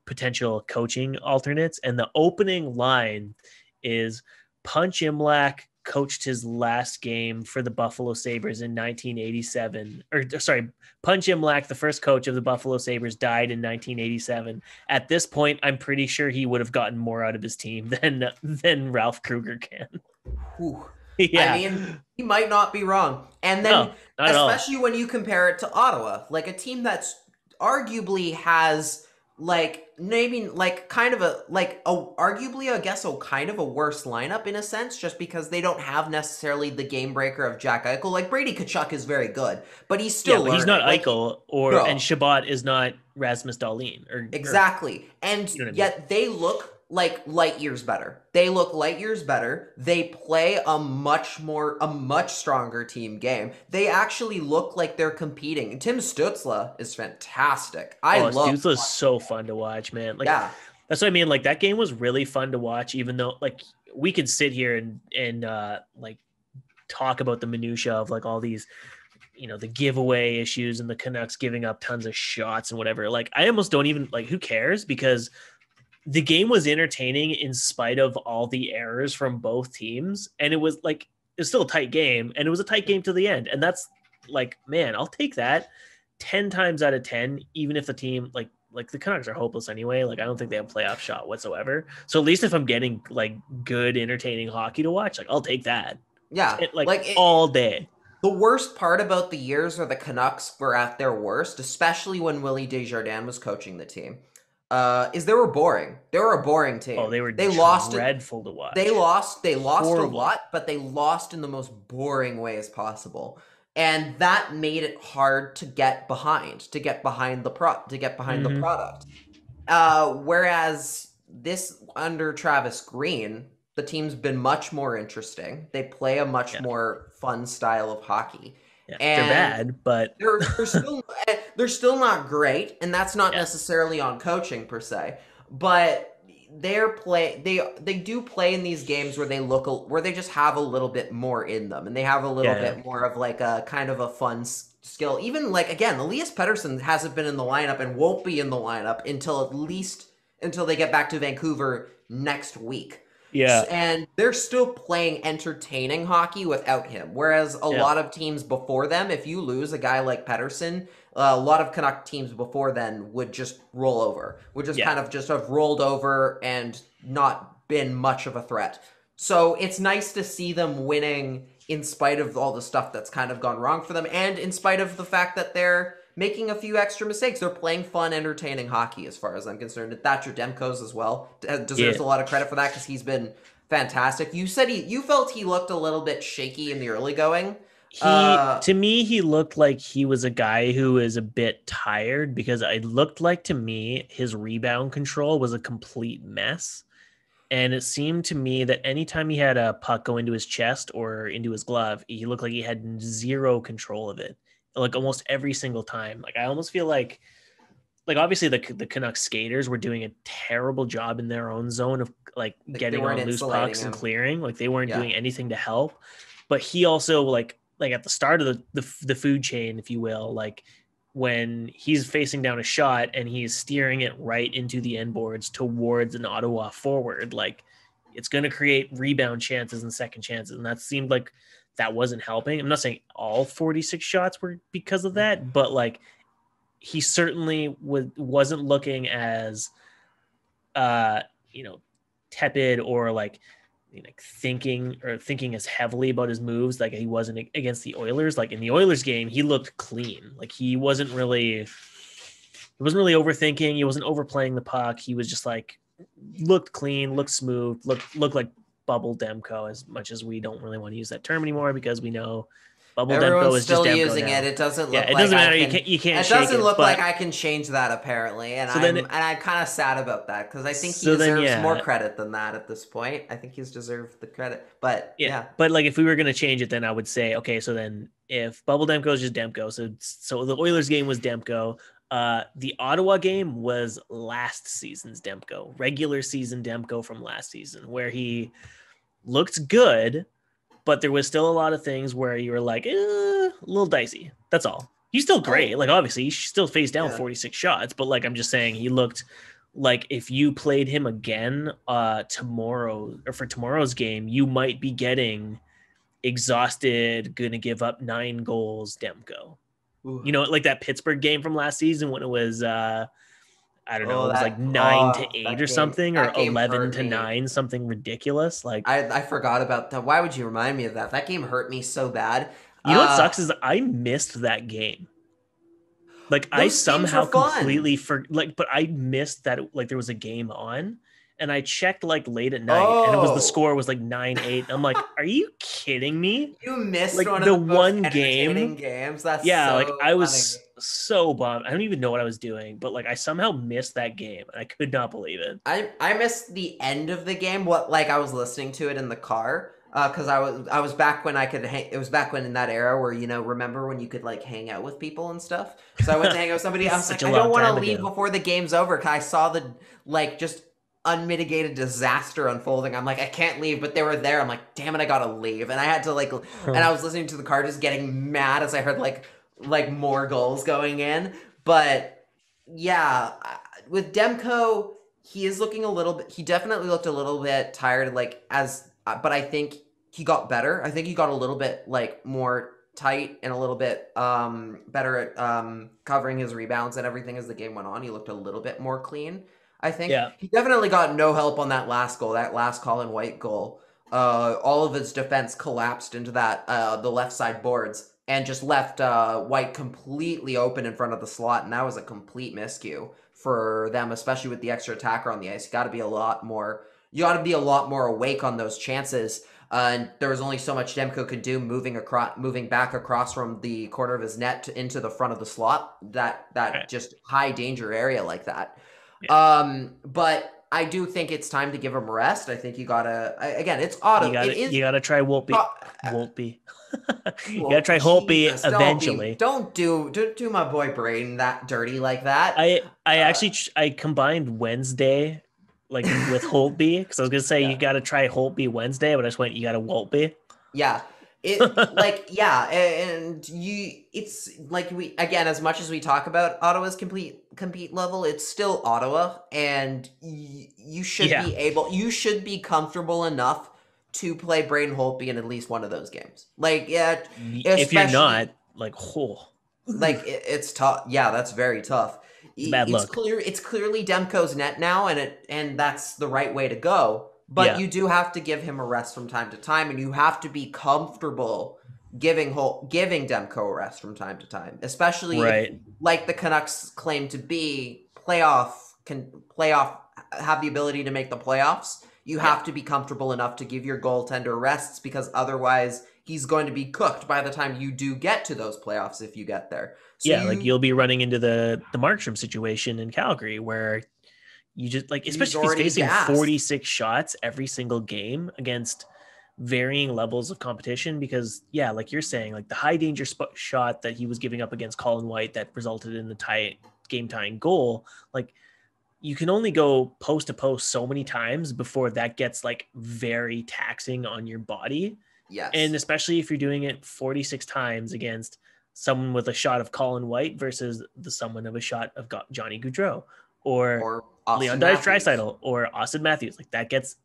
potential coaching alternates, and the opening line is Punch Imlach coached his last game for the Buffalo Sabres in 1987. Punch Imlach, the first coach of the Buffalo Sabres, died in 1987. At this point, I'm pretty sure he would have gotten more out of his team than Ralph Kruger can. Whew. Yeah. I mean, he might not be wrong. And then, especially when you compare it to Ottawa, like a team that's arguably has arguably, I guess, a kind of a worse lineup in a sense, just because they don't have necessarily the game breaker of Jack Eichel. Like Brady Tkachuk is very good, but he's still learning. He's not Eichel and Shabbat is not Rasmus Dahlin. Exactly. And yet they look like light years better. They look light years better. They play a much stronger team game. They actually look like they're competing. And Tim Stützle is fantastic. Stützle is so fun to watch, man. That's what I mean. Like that game was really fun to watch, even though like we could sit here and like talk about the minutia of like all these, the giveaway issues and the Canucks giving up tons of shots and whatever. Like I almost don't even like, who cares? Because the game was entertaining in spite of all the errors from both teams. And it was still a tight game, and it was a tight game to the end. And that's like, man, I'll take that 10 times out of 10, even if the team like the Canucks are hopeless anyway. Like, I don't think they have a playoff shot whatsoever. So at least if I'm getting like good, entertaining hockey to watch, like I'll take that. Yeah. All day. The worst part about the years where the Canucks were at their worst, especially when Willie Desjardins was coaching the team, is they were boring. They were a boring team. Oh, they were They lost it. dreadful to watch. They lost a Horrible. lot, but they lost in the most boring ways possible. And that made it hard to get behind the product. Whereas this under Travis Green, the team's been much more interesting. They play a much more fun style of hockey. Yeah, and they're bad, but they're still not great, and that's not necessarily on coaching per se. But they do play in these games where they just have a little bit more in them, and they have a little bit more of like a kind of a fun skill. Even like, again, Elias Pettersson hasn't been in the lineup and won't be in the lineup until they get back to Vancouver next week. Yeah. And they're still playing entertaining hockey without him. Whereas a lot of teams before them, if you lose a guy like Pettersson, a lot of Canuck teams before then would just roll over, would just kind of just have rolled over and not been much of a threat. So it's nice to see them winning in spite of all the stuff that's kind of gone wrong for them, and in spite of the fact that they're making a few extra mistakes. They're playing fun, entertaining hockey as far as I'm concerned. And Thatcher Demko's as well deserves a lot of credit for that because he's been fantastic. You said you felt he looked a little bit shaky in the early going. To me, he looked like he was a guy who is a bit tired, because it looked like to me his rebound control was a complete mess. And it seemed to me that anytime he had a puck go into his chest or into his glove, he looked like he had zero control of it. Like almost every single time. Like I almost feel like obviously the Canucks skaters were doing a terrible job in their own zone of like getting on loose pucks and clearing. Like they weren't doing anything to help. But he also like at the start of the food chain, if you will, like when he's facing down a shot and he's steering it right into the end boards towards an Ottawa forward, like it's going to create rebound chances and second chances. And that seemed like that wasn't helping. I'm not saying all 46 shots were because of that, but like he certainly wasn't looking as, tepid or like thinking as heavily about his moves like he wasn't against the Oilers. Like in the Oilers game, he looked clean. Like he wasn't really overthinking. He wasn't overplaying the puck. He was just like looked clean, looked smooth, looked like Bubble Demko, as much as we don't really want to use that term anymore because we know Bubble Demko is just Demko using now. It doesn't look. Yeah, it doesn't matter. You can't. It doesn't look like I can change that apparently, and I'm kind of sad about that because I think he deserves more credit than that at this point. I think he's deserved the credit, but But like if we were gonna change it, then I would say okay. So then if Bubble Demko is just Demko, so the Oilers game was Demko. The Ottawa game was last season's Demko, regular season Demko from last season, where he looked good, but there was still a lot of things where you were like, a little dicey. That's all. He's still great. Like, obviously, he still faced down 46 shots, but like, I'm just saying he looked like if you played him again tomorrow or for tomorrow's game, you might be getting exhausted, gonna give up 9 goals Demko. Ooh. You know, like that Pittsburgh game from last season when it was, I don't know, it was like 9-8 or something, or 11-9, something ridiculous. Like I forgot about that. Why would you remind me of that? That game hurt me so bad. You know what sucks is I missed that game. Like I somehow completely but I missed that like there was a game on. And I checked like late at night, and the score was like 9-8. I'm like, are you kidding me? You missed like one the of the one most game games. That's like I was so bummed. I don't even know what I was doing, but like I somehow missed that game, and I could not believe it. I missed the end of the game. I was listening to it in the car because I was back when I could hang. It was back when in that era where remember when you could like hang out with people and stuff. So I went to hang out with somebody. I was like, I don't want to leave before the game's over because I saw the just unmitigated disaster unfolding. I'm like, I can't leave, but they were there. I'm like, damn it, I gotta leave. And I had to and I was listening to the car just getting mad as I heard like more goals going in. But yeah, with Demko, he is looking he definitely looked a little bit tired, but I think he got better. I think he got a little bit more tight and a little bit better at covering his rebounds and everything as the game went on. He looked a little bit more clean. I think he definitely got no help on that last goal, that last Colin White goal. All of his defense collapsed into the left side boards. and just left White completely open in front of the slot, and that was a complete miscue for them, especially with the extra attacker on the ice. You got to be a lot more awake on those chances. And there was only so much Demko could do moving back across from the corner of his net into the front of the slot. That just high danger area like that. Yeah. But I do think it's time to give him a rest. I think you gotta again. It's Ottawa. You gotta try Holtby. You gotta try Holtby eventually. Don't do my boy Braden that dirty like that. I combined Wednesday like with Holtby because I was gonna say you gotta try Holtby Wednesday, but I just went you gotta Holtby. Yeah. It's like we again, as much as we talk about Ottawa's compete level, it's still Ottawa, and you should be comfortable enough to play Braden Holtby in at least one of those games. Like, if you're not, like, it's tough. Yeah, that's very tough. It's bad luck. It's clearly Demko's net now, and that's the right way to go. But you do have to give him a rest from time to time, and you have to be comfortable giving Demko a rest from time to time, especially if, like the Canucks claim to be have the ability to make the playoffs. You have to be comfortable enough to give your goaltender rests, because otherwise he's going to be cooked by the time you do get to those playoffs if you get there. So you'll be running into the Markstrom situation in Calgary where you just like, especially if he's facing 46 shots every single game against varying levels of competition, because like you're saying, like the high danger shot that he was giving up against Colin White that resulted in the game tying goal, like you can only go post to post so many times before that gets like very taxing on your body. Yes. And especially if you're doing it 46 times against someone with a shot of Colin White versus someone of a shot of Johnny Gaudreau or Leonidas Draisaitl or Austin Matthews. Like that gets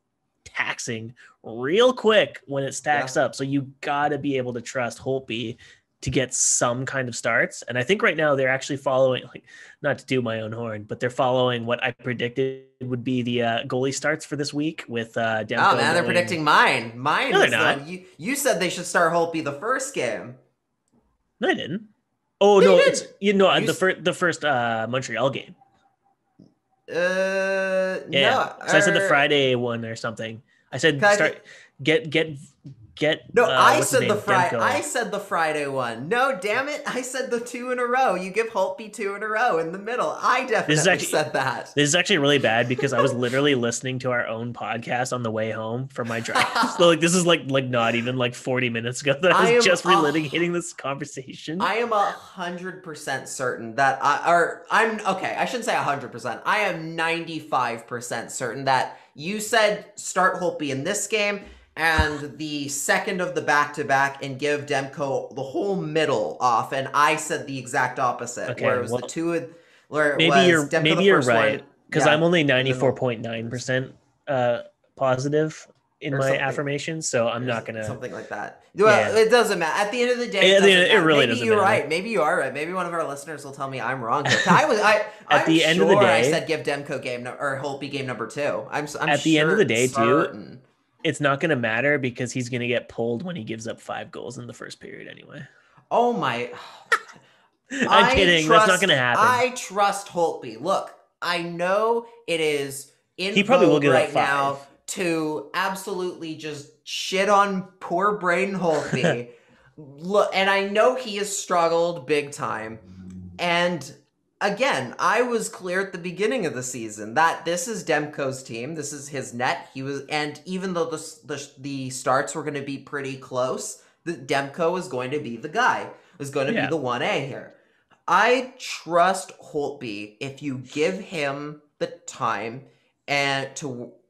taxing real quick when it stacks up. So you got to be able to trust Holtby to get some kind of starts. And I think right now they're actually following, like, not to do my own horn, but they're following what I predicted would be the goalie starts for this week with Demko. Oh man, they're predicting mine. Mine no, is not. You said they should start Holtby the first game. No, I didn't. Oh, no, it's the first Montreal game. No. So I said the Friday one or something. I said No, I said the Friday. I said the Friday one. No, damn it! I said the 2 in a row. You give Holtby 2 in a row in the middle. I definitely said that. This is actually really bad because I was literally listening to our own podcast on the way home from my drive. So like this is like not even like 40 minutes ago that I was just relitigating this conversation. I am 100% certain that I'm okay. I shouldn't say 100%. I am 95% certain that you said start Holtby in this game and the second of the back-to-back and give Demko the whole middle off, and I said the exact opposite, okay, where it was the two, where it maybe was Demko maybe you're right, because I'm only 94.9% positive in my affirmations, so I'm not gonna something like that. Well, it doesn't matter. At the end of the day, it really doesn't matter. Maybe you're right. Maybe you are right. Maybe one of our listeners will tell me I'm wrong. At the end of the day, I said give Demko or Holtby game number 2. I'm at the end of the day, too. It's not going to matter because he's going to get pulled when he gives up 5 goals in the first period anyway. Oh my. I'm kidding. That's not going to happen. I trust Holtby. Look, I know it is he probably will get right now to absolutely just shit on poor Braden Holtby. Look, and I know he has struggled big time. And again, I was clear at the beginning of the season that this is Demko's team. This is his net. And even though the starts were going to be pretty close, Demko is going to be the guy. Is going to be the 1A here. I trust Holtby if you give him the time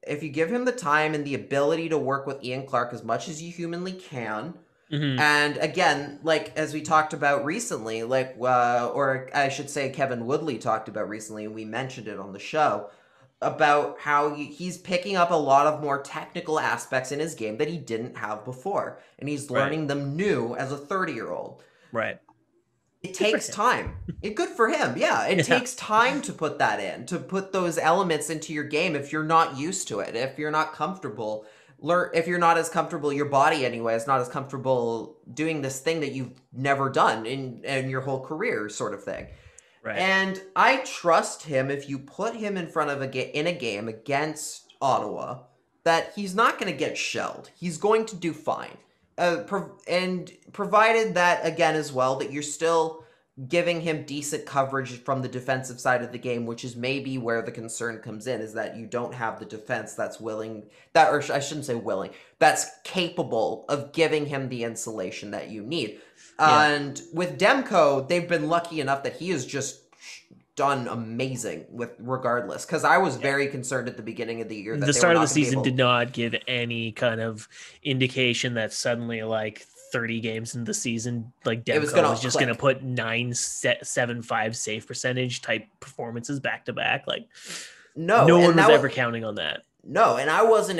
if you give him the time and the ability to work with Ian Clark as much as you humanly can. Mm-hmm. And again, like as we talked about recently, or I should say Kevin Woodley talked about recently, and we mentioned it on the show, about how he's picking up a lot of more technical aspects in his game that he didn't have before. And he's learning them new as a 30-year-old. Right. It takes time. Good for him. Yeah. It takes time to put that in, to put those elements into your game if you're not used to it, if you're not comfortable learn, if you're not as comfortable, your body anyway is not as comfortable doing this thing that you've never done in your whole career, sort of thing. Right. And I trust him if you put him in front of in a game against Ottawa, that he's not going to get shelled. He's going to do fine. And provided that, again, as well, that you're still giving him decent coverage from the defensive side of the game, which is maybe where the concern comes in, is that you don't have the defense that's willing, that, or I shouldn't say willing, that's capable of giving him the insulation that you need. Yeah. And with Demko, they've been lucky enough that he has just done amazing with regardless, because I was very concerned at the beginning of the year that the start of the season did not give any kind of indication that suddenly, like 30 games into the season, like Demko was just going to put 9.75 save percentage type performances back to back. Like no one was ever counting on that. No, and I wasn't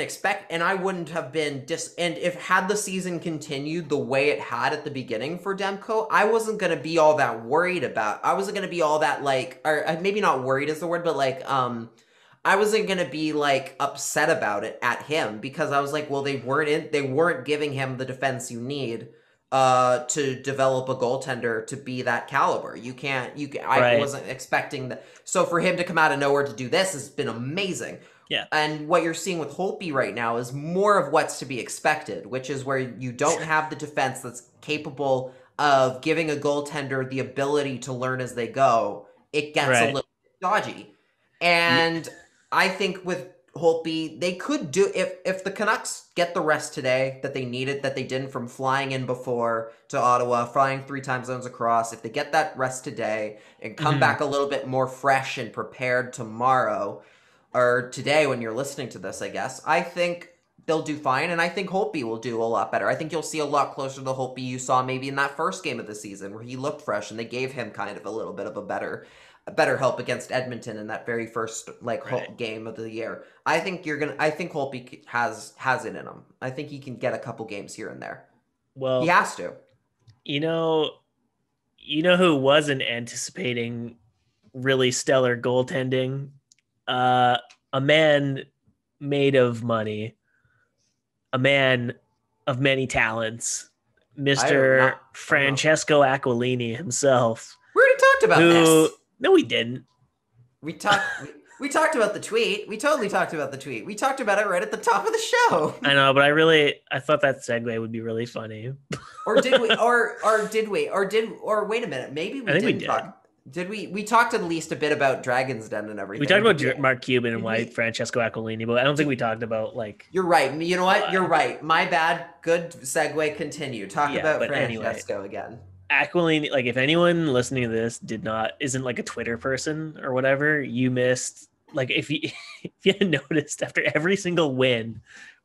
and I wouldn't have been and if had the season continued the way it had at the beginning for Demko, I wasn't going to be all that worried about. I wasn't going to be all that like, or maybe not worried is the word, but like, I wasn't going to be like upset about it at him, because I was like, well, they weren't giving him the defense you need to develop a goaltender to be that caliber. I wasn't expecting that. So for him to come out of nowhere to do this has been amazing. Yeah. And what you're seeing with Holtby right now is more of what's to be expected, which is where you don't have the defense that's capable of giving a goaltender the ability to learn as they go. It gets a little bit dodgy. And I think with Holtby, they could do, if the Canucks get the rest today that they needed, that they didn't from flying in before to Ottawa, flying 3 time zones across, if they get that rest today and come back a little bit more fresh and prepared tomorrow, or today when you're listening to this, I guess, I think they'll do fine, and I think Holtby will do a lot better. I think you'll see a lot closer to the Holtby you saw maybe in that first game of the season, where he looked fresh and they gave him kind of a little bit of a better help against Edmonton in that very first game of the year. I think Holtby has it in him. I think he can get a couple games here and there. Well, he has to. You know who wasn't anticipating really stellar goaltending? A man made of money, a man of many talents, Mr. Francesco Aquilini himself. We already talked about this. No, we didn't. We talked about the tweet. We totally talked about the tweet. We talked about it right at the top of the show. I know, but I thought that segue would be really funny. Or did we? Or wait a minute. Maybe we didn't talk. Did we? We talked at least a bit about Dragon's Den and everything. We talked about Mark Cuban and why Francesco Aquilini, but I don't think we talked about like. You're right. You know what? You're right. My bad. Good segue. Continue. Talk about Francesco again. Aquilini, like if anyone listening to this isn't like a Twitter person or whatever, you missed. Like if you hadn't noticed, after every single win,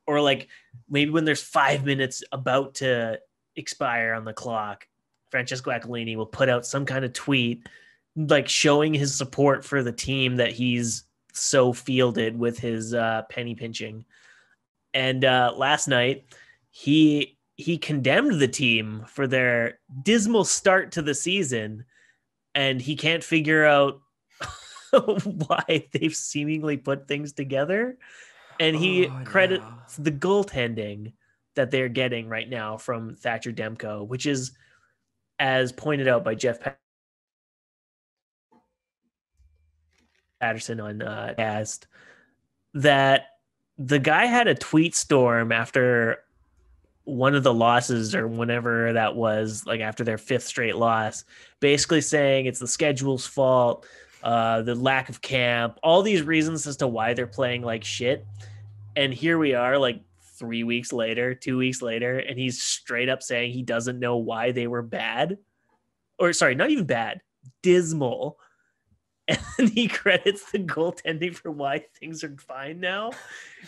or like maybe when there's 5 minutes about to expire on the clock, Francesco Aquilini will put out some kind of tweet like showing his support for the team that he's so fielded with his penny pinching. And last night he condemned the team for their dismal start to the season, and he can't figure out why they've seemingly put things together. And he credits the goaltending that they're getting right now from Thatcher Demko, which is, as pointed out by Jeff Patterson on Cast, that the guy had a tweet storm after one of the losses or whenever that was, like after their 5th straight loss, basically saying it's the schedule's fault, the lack of camp, all these reasons as to why they're playing like shit. And here we are like 2 weeks later, and he's straight up saying he doesn't know why they were bad. Or sorry, not even bad, dismal. And he credits the goaltending for why things are fine now.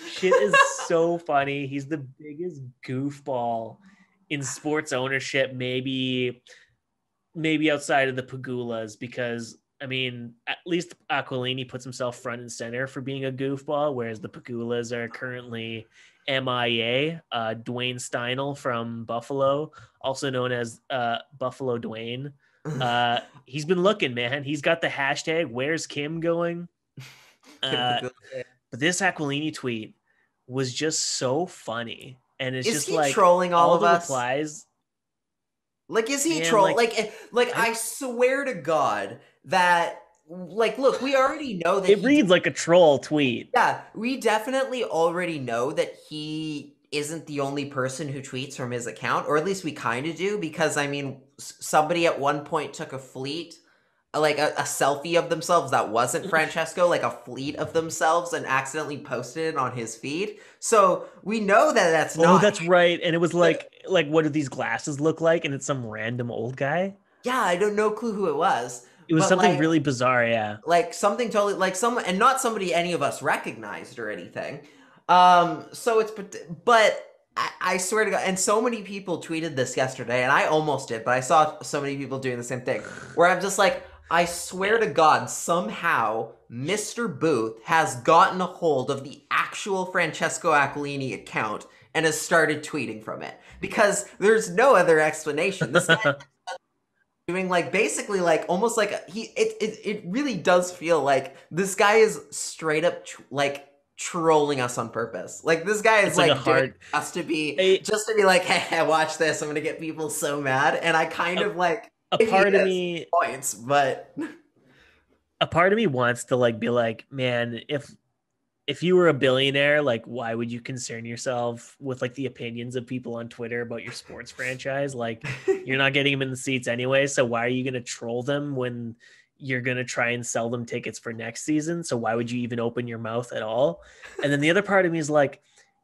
Shit is so funny. He's the biggest goofball in sports ownership, maybe outside of the Pagulas, because I mean, at least Aquilini puts himself front and center for being a goofball, whereas the Pagulas are currently MIA. Dwayne Steinel from Buffalo, also known as Buffalo Dwayne. He's been looking, man. He's got the hashtag "Where's Kim" going. But this Aquilini tweet was just so funny. And it's Is just he like trolling all of the us? replies. Like, is he Man, troll? like, I swear to God that, like, look, we already know that it reads like a troll tweet. Yeah, we definitely already know that he isn't the only person who tweets from his account, or at least we kind of do, because, I mean, somebody at one point took a fleet, like a selfie of themselves that wasn't Francesco, like a fleet of themselves, and accidentally posted it on his feed. So we know that that's not. Oh, that's right. And it was like what do these glasses look like? And it's some random old guy. Yeah, I don't no clue who it was. It was But something really bizarre, yeah. like something totally like some, and not somebody any of us recognized or anything. So it's, but I swear to God, and so many people tweeted this yesterday, and I almost did, but I saw so many people doing the same thing, where I'm just like, I swear to God, somehow Mr. Booth has gotten a hold of the actual Francesco Aquilini account and has started tweeting from it, because there's no other explanation. This guy doing like basically like almost like it really does feel like this guy is straight up like trolling us on purpose. Like this guy is like doing us to be just to be like, hey, watch this, I'm gonna get people so mad. And I kind of like a part of me points, but a part of me wants to like be like, man, if you were a billionaire, like, why would you concern yourself with like the opinions of people on Twitter about your sports franchise? Like, you're not getting them in the seats anyway. So why are you going to troll them when you're going to try and sell them tickets for next season? So why would you even open your mouth at all? And then the other part of me is like,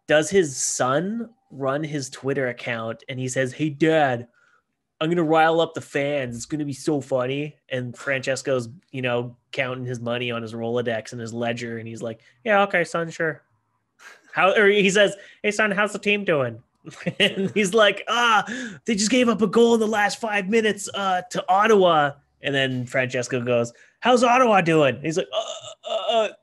does his son run his Twitter account and he says, hey, Dad, I'm going to rile up the fans. It's going to be so funny. And Francesco's, counting his money on his Rolodex and his ledger. And he's like, yeah, okay, son, sure. Or he says, hey, son, how's the team doing? And he's like, they just gave up a goal in the last 5 minutes to Ottawa. And then Francesco goes, how's Ottawa doing? And he's like,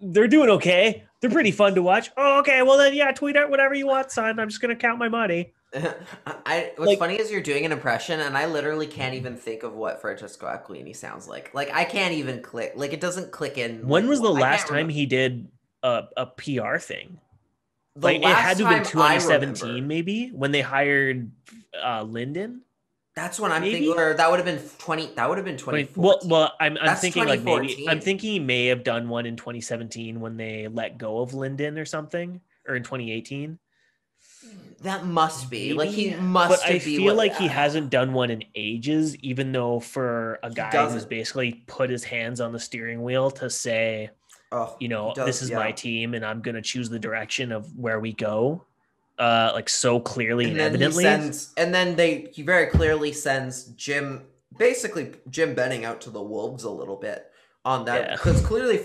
they're doing okay. They're pretty fun to watch. Oh, okay. Well, then, yeah, tweet out whatever you want, son. I'm just going to count my money. What's funny is you're doing an impression, and I literally can't even think of what Francesco Aquilini sounds like. Like, I can't even click. Like, it doesn't click in. When was the last time he did a PR thing? Like, it had to have been 2017, maybe, when they hired Linden. That's when I'm thinking, or that would have been 20. That would have been 2014. Well, I'm thinking like maybe I'm thinking he may have done one in 2017 when they let go of Linden or something, or in 2018. That must be. Maybe. Like, he must. But I feel like he hasn't done one in ages, even though for a guy who's basically put his hands on the steering wheel to say, this is my team and I'm going to choose the direction of where we go. Like so clearly and evidently. And then he very clearly sends Jim Benning out to the Wolves a little bit on that, because clearly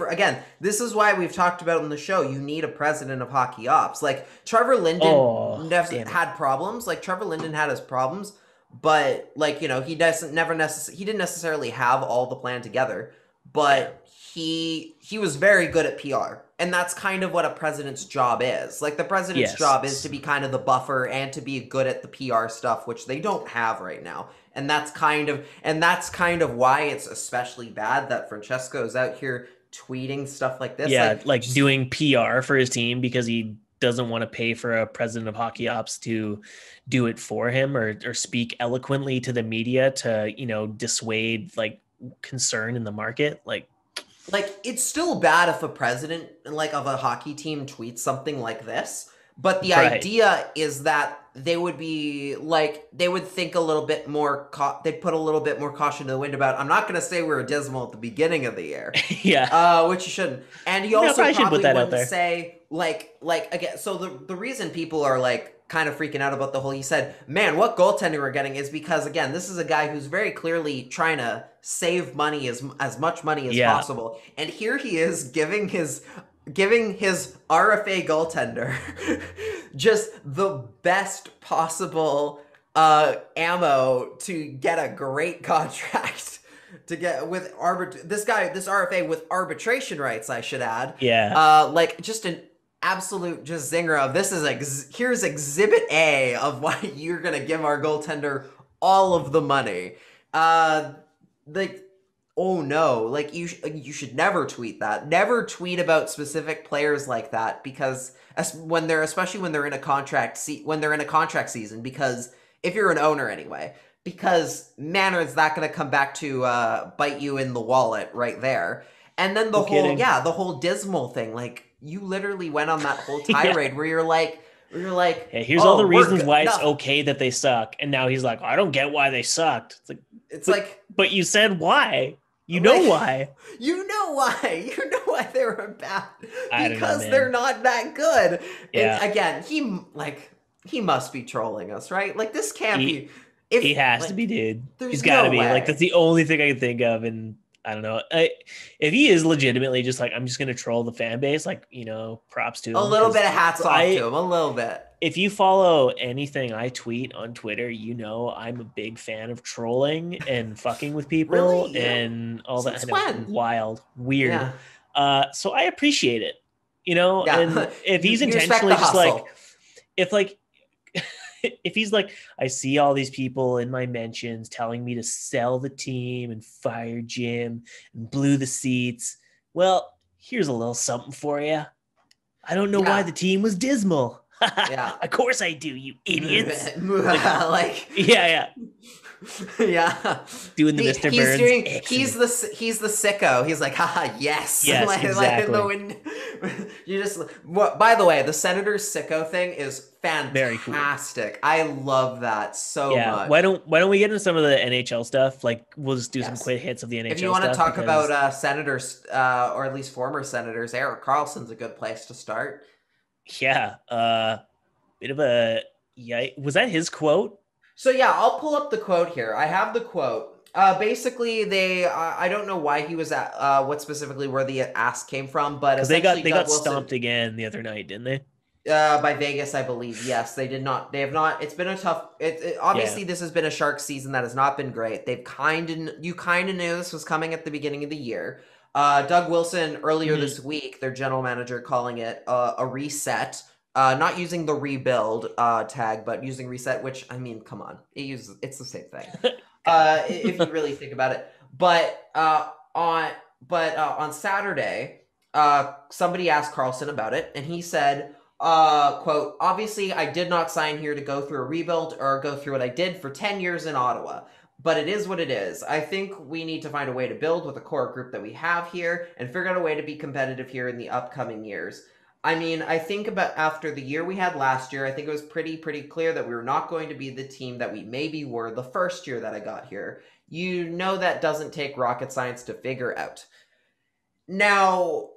this is why we've talked about on the show, you need a president of hockey ops. Like Trevor Linden had problems. Like Trevor Linden had his problems, but like, he didn't necessarily have all the plan together, but he was very good at PR. And that's kind of what a president's job is. Like the president's job is to be kind of the buffer and to be good at the PR stuff, which they don't have right now. And that's kind of why it's especially bad that Francesco's out here tweeting stuff like this. Yeah, like doing PR for his team because he doesn't want to pay for a president of hockey ops to do it for him or speak eloquently to the media to, dissuade like concern in the market. Like, it's still bad if a president, like, of a hockey team tweets something like this, but the idea is that they would be, like, they would think a little bit more, they'd put a little bit more caution to the wind about, I'm not going to say we were dismal at the beginning of the year. Which you shouldn't. And he also probably wouldn't say, like, again, so the reason people are, like, kind of freaking out about the whole, he said, man, what goaltending we're getting is because, again, this is a guy who's very clearly trying to save money, as much money as possible. And here he is giving his RFA goaltender just the best possible ammo to get a great contract. To get with this RFA with arbitration rights, I should add. Like just an absolute just zinger of this is here's exhibit A of why you're gonna give our goaltender all of the money. Like oh no, like you should never tweet that. Never tweet about specific players like that, because especially when they're in a contract season, because if you're an owner anyway, because man, is that going to come back to bite you in the wallet right there. And then the whole dismal thing, like you literally went on that whole tirade where you're like, hey, here's all the reasons why it's okay that they suck, and now he's like, I don't get why they sucked. It's like, but you said why. You know why. You know why. You know why they were bad. Because they're not that good. Yeah. And again, he must be trolling us, right? Like, this can't be. He has to be, dude. He's got to be. Like, that's the only thing I can think of. And I don't know. If he is legitimately just like, I'm just going to troll the fan base, like, props to him. A little bit of hats off to him. A little bit. If you follow anything I tweet on Twitter, I'm a big fan of trolling and fucking with people really? Yeah. And all that. Kind of wild, weird. Yeah. So I appreciate it, yeah. And if he's intentionally just like, if he's like, I see all these people in my mentions telling me to sell the team and fire Jim and blew the seats. Well, here's a little something for you. I don't know why the team was dismal. Yeah, of course I do, you idiots. Yeah. Doing the Mr. Burns. He's the sicko. He's like, haha, yes. Yes, exactly. You just. By the way, the Senators sicko thing is fantastic. Very cool. I love that so much. Why don't we get into some of the NHL stuff? Like, we'll just do some quick hits of the NHL stuff. If you want to talk about Senators, or at least former Senators, Erik Karlsson's a good place to start. Yeah, bit of a was that his quote? So yeah, I'll pull up the quote here. I have the quote. Basically, I don't know why he was at what specifically where the ask came from, but they got stomped again the other night, didn't they? By Vegas, I believe. Yes, they did not. They have not. It's been a tough. Obviously, this has been a Sharks season that has not been great. You kind of knew this was coming at the beginning of the year. Doug Wilson earlier this week, their general manager, calling it a reset, not using the rebuild tag, but using reset, which, I mean, come on, it's the same thing. If you really think about it. But on Saturday, somebody asked Karlsson about it, and he said, quote, obviously I did not sign here to go through a rebuild or go through what I did for 10 years in Ottawa. But it is what it is. I think we need to find a way to build with the core group that we have here and figure out a way to be competitive here in the upcoming years. I mean, I think about after the year we had last year, I think it was pretty clear that we were not going to be the team that we maybe were the first year that I got here. That doesn't take rocket science to figure out. Now,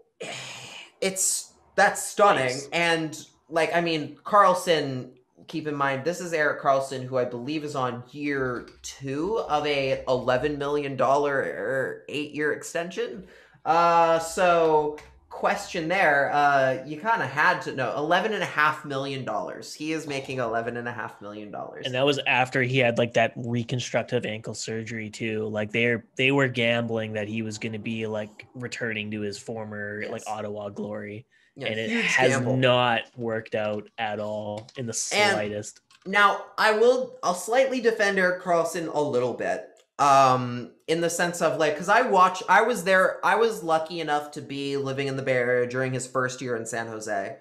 that's stunning. Nice. And, like, I mean, Karlsson... Keep in mind, this is Erik Karlsson, who I believe is on year 2 of a $11 million 8-year extension. So, question there, you kind of had to know, $11.5 million. He is making $11.5 million. And that was after he had, like, that reconstructive ankle surgery, too. Like, they were gambling that he was going to be, like, returning to his former, like, Ottawa glory. Yeah, and it has not worked out at all in the slightest. And now, I'll slightly defend Erik Karlsson a little bit. In the sense of, like, because I was lucky enough to be living in the Bay Area during his first year in San Jose,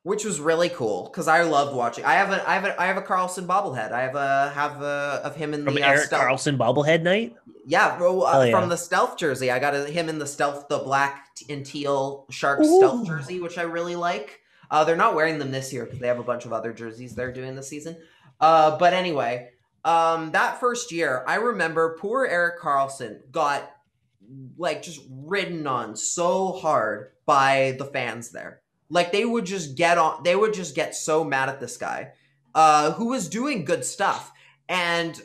which was really cool because I loved watching. I have a Karlsson bobblehead. I have of him in the Erik Karlsson bobblehead night. Yeah, from the stealth jersey. I got him in the black and teal Sharks stealth jersey, which I really like. They're not wearing them this year because they have a bunch of other jerseys they're doing this season. But anyway, that first year, I remember poor Erik Karlsson got, like, just ridden on so hard by the fans there. Like, they would just get so mad at this guy, who was doing good stuff. And,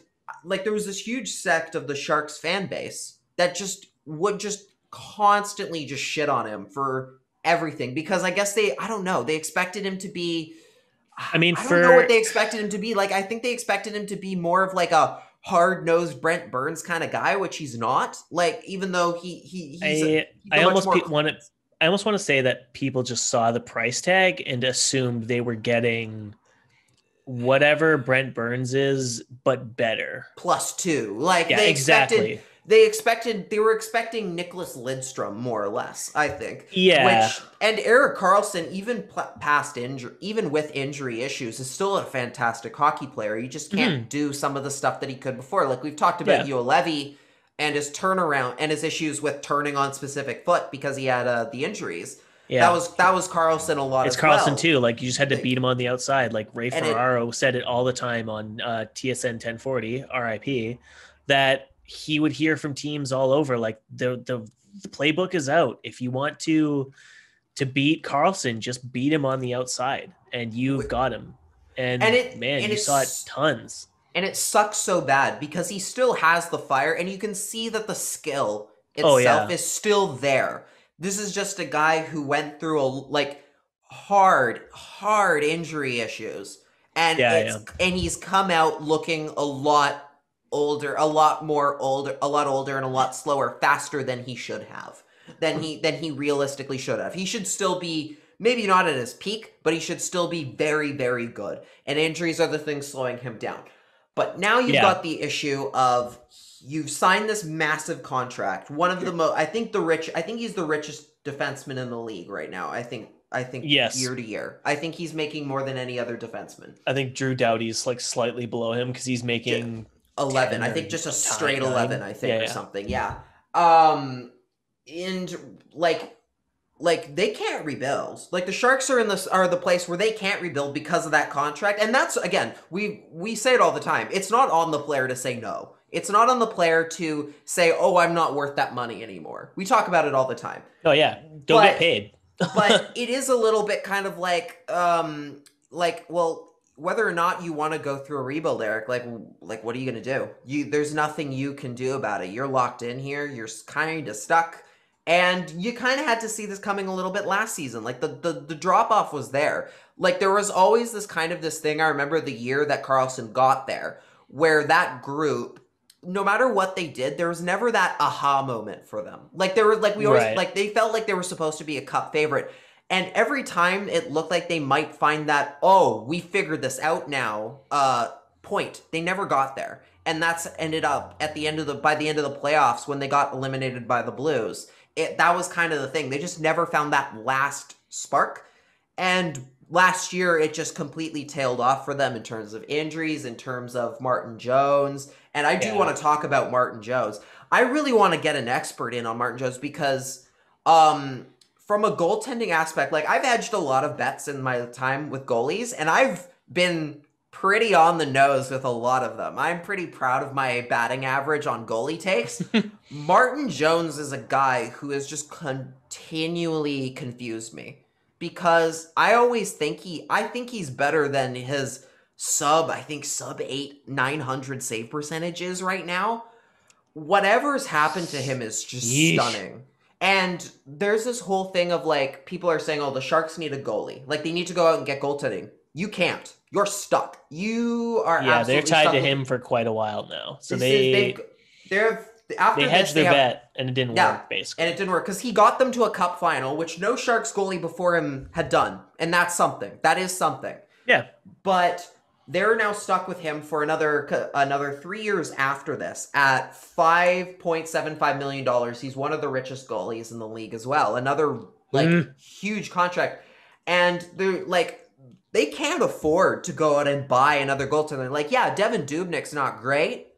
like, there was this huge sect of the Sharks fan base that would constantly just shit on him for everything. Because I guess they expected him to be... I don't know what they expected him to be. Like, I think they expected him to be more of, like, a hard-nosed Brent Burns kind of guy, which he's not. Like, even though I almost want to say that people just saw the price tag and assumed they were getting whatever Brent Burns is, but better. +2. Like, yeah, they exactly. they were expecting Nicholas Lidstrom more or less, I think. Yeah. And Erik Karlsson, even with injury issues, is still a fantastic hockey player. He just can't do some of the stuff that he could before. Like we've talked about Yo Levy and his turnaround and his issues with turning on specific foot because he had the injuries. Yeah. That was Karlsson a lot as well. It's Karlsson too. Like you just had to beat him on the outside. Like Ray Ferraro said it all the time on TSN 1040, RIP, that he would hear from teams all over. Like the playbook is out. If you want to beat Karlsson, just beat him on the outside and you've got him. You saw it tons. And it sucks so bad because he still has the fire and you can see that the skill itself is still there. This is just a guy who went through hard injury issues, and and he's come out looking a lot older, and a lot slower, faster than he should have, than he realistically should have. He should still be maybe not at his peak, but he should still be very, very good. And injuries are the things slowing him down. But now you've got the issue of you've signed this massive contract. One of the most, I think he's the richest defenseman in the league right now. I think yes. Year to year. I think he's making more than any other defenseman. I think Drew Doughty's like slightly below him because he's making 11. I think just a straight 11, I think, or something. Yeah. And like they can't rebuild. Like the Sharks are the place where they can't rebuild because of that contract. And that's, again, we say it all the time. It's not on the player to say no. It's not on the player to say, "Oh, I'm not worth that money anymore." We talk about it all the time. Oh yeah, get paid. But it is a little bit kind of like well, whether or not you want to go through a rebuild, Eric, like what are you going to do? There's nothing you can do about it. You're locked in here. You're kind of stuck. And you kind of had to see this coming a little bit last season. Like the drop off was there. Like there was always this thing. I remember the year that Karlsson got there, where that group, no matter what they did, there was never that aha moment for them. Like there were they felt like they were supposed to be a cup favorite. And every time it looked like they might find that, oh, we figured this out now, point. They never got there. And that's ended up by the end of the playoffs when they got eliminated by the Blues. That was kind of the thing. They just never found that last spark. And last year, it just completely tailed off for them in terms of injuries, in terms of Martin Jones. And I do want to talk about Martin Jones. I really want to get an expert in on Martin Jones because from a goaltending aspect, like I've edged a lot of bets in my time with goalies, and I've been pretty on the nose with a lot of them. I'm pretty proud of my batting average on goalie takes. Martin Jones is a guy who has just continually confused me because I think he's better than his sub 900 save percentage is right now. Whatever's happened to him is just stunning. And there's this whole thing of like, people are saying, oh, the Sharks need a goalie. Like they need to go out and get goaltending. You can't. You're stuck. You are absolutely they're tied stuck to him for quite a while now. So they hedged their bet and it didn't work, basically. And it didn't work because he got them to a cup final, which no Sharks goalie before him had done. And that's something. That is something. Yeah. But they're now stuck with him for another 3 years after this at $5.75 million. He's one of the richest goalies in the league as well. Another huge contract. And they're like, they can't afford to go out and buy another goaltender. Like, yeah, Devin Dubnyk's not great.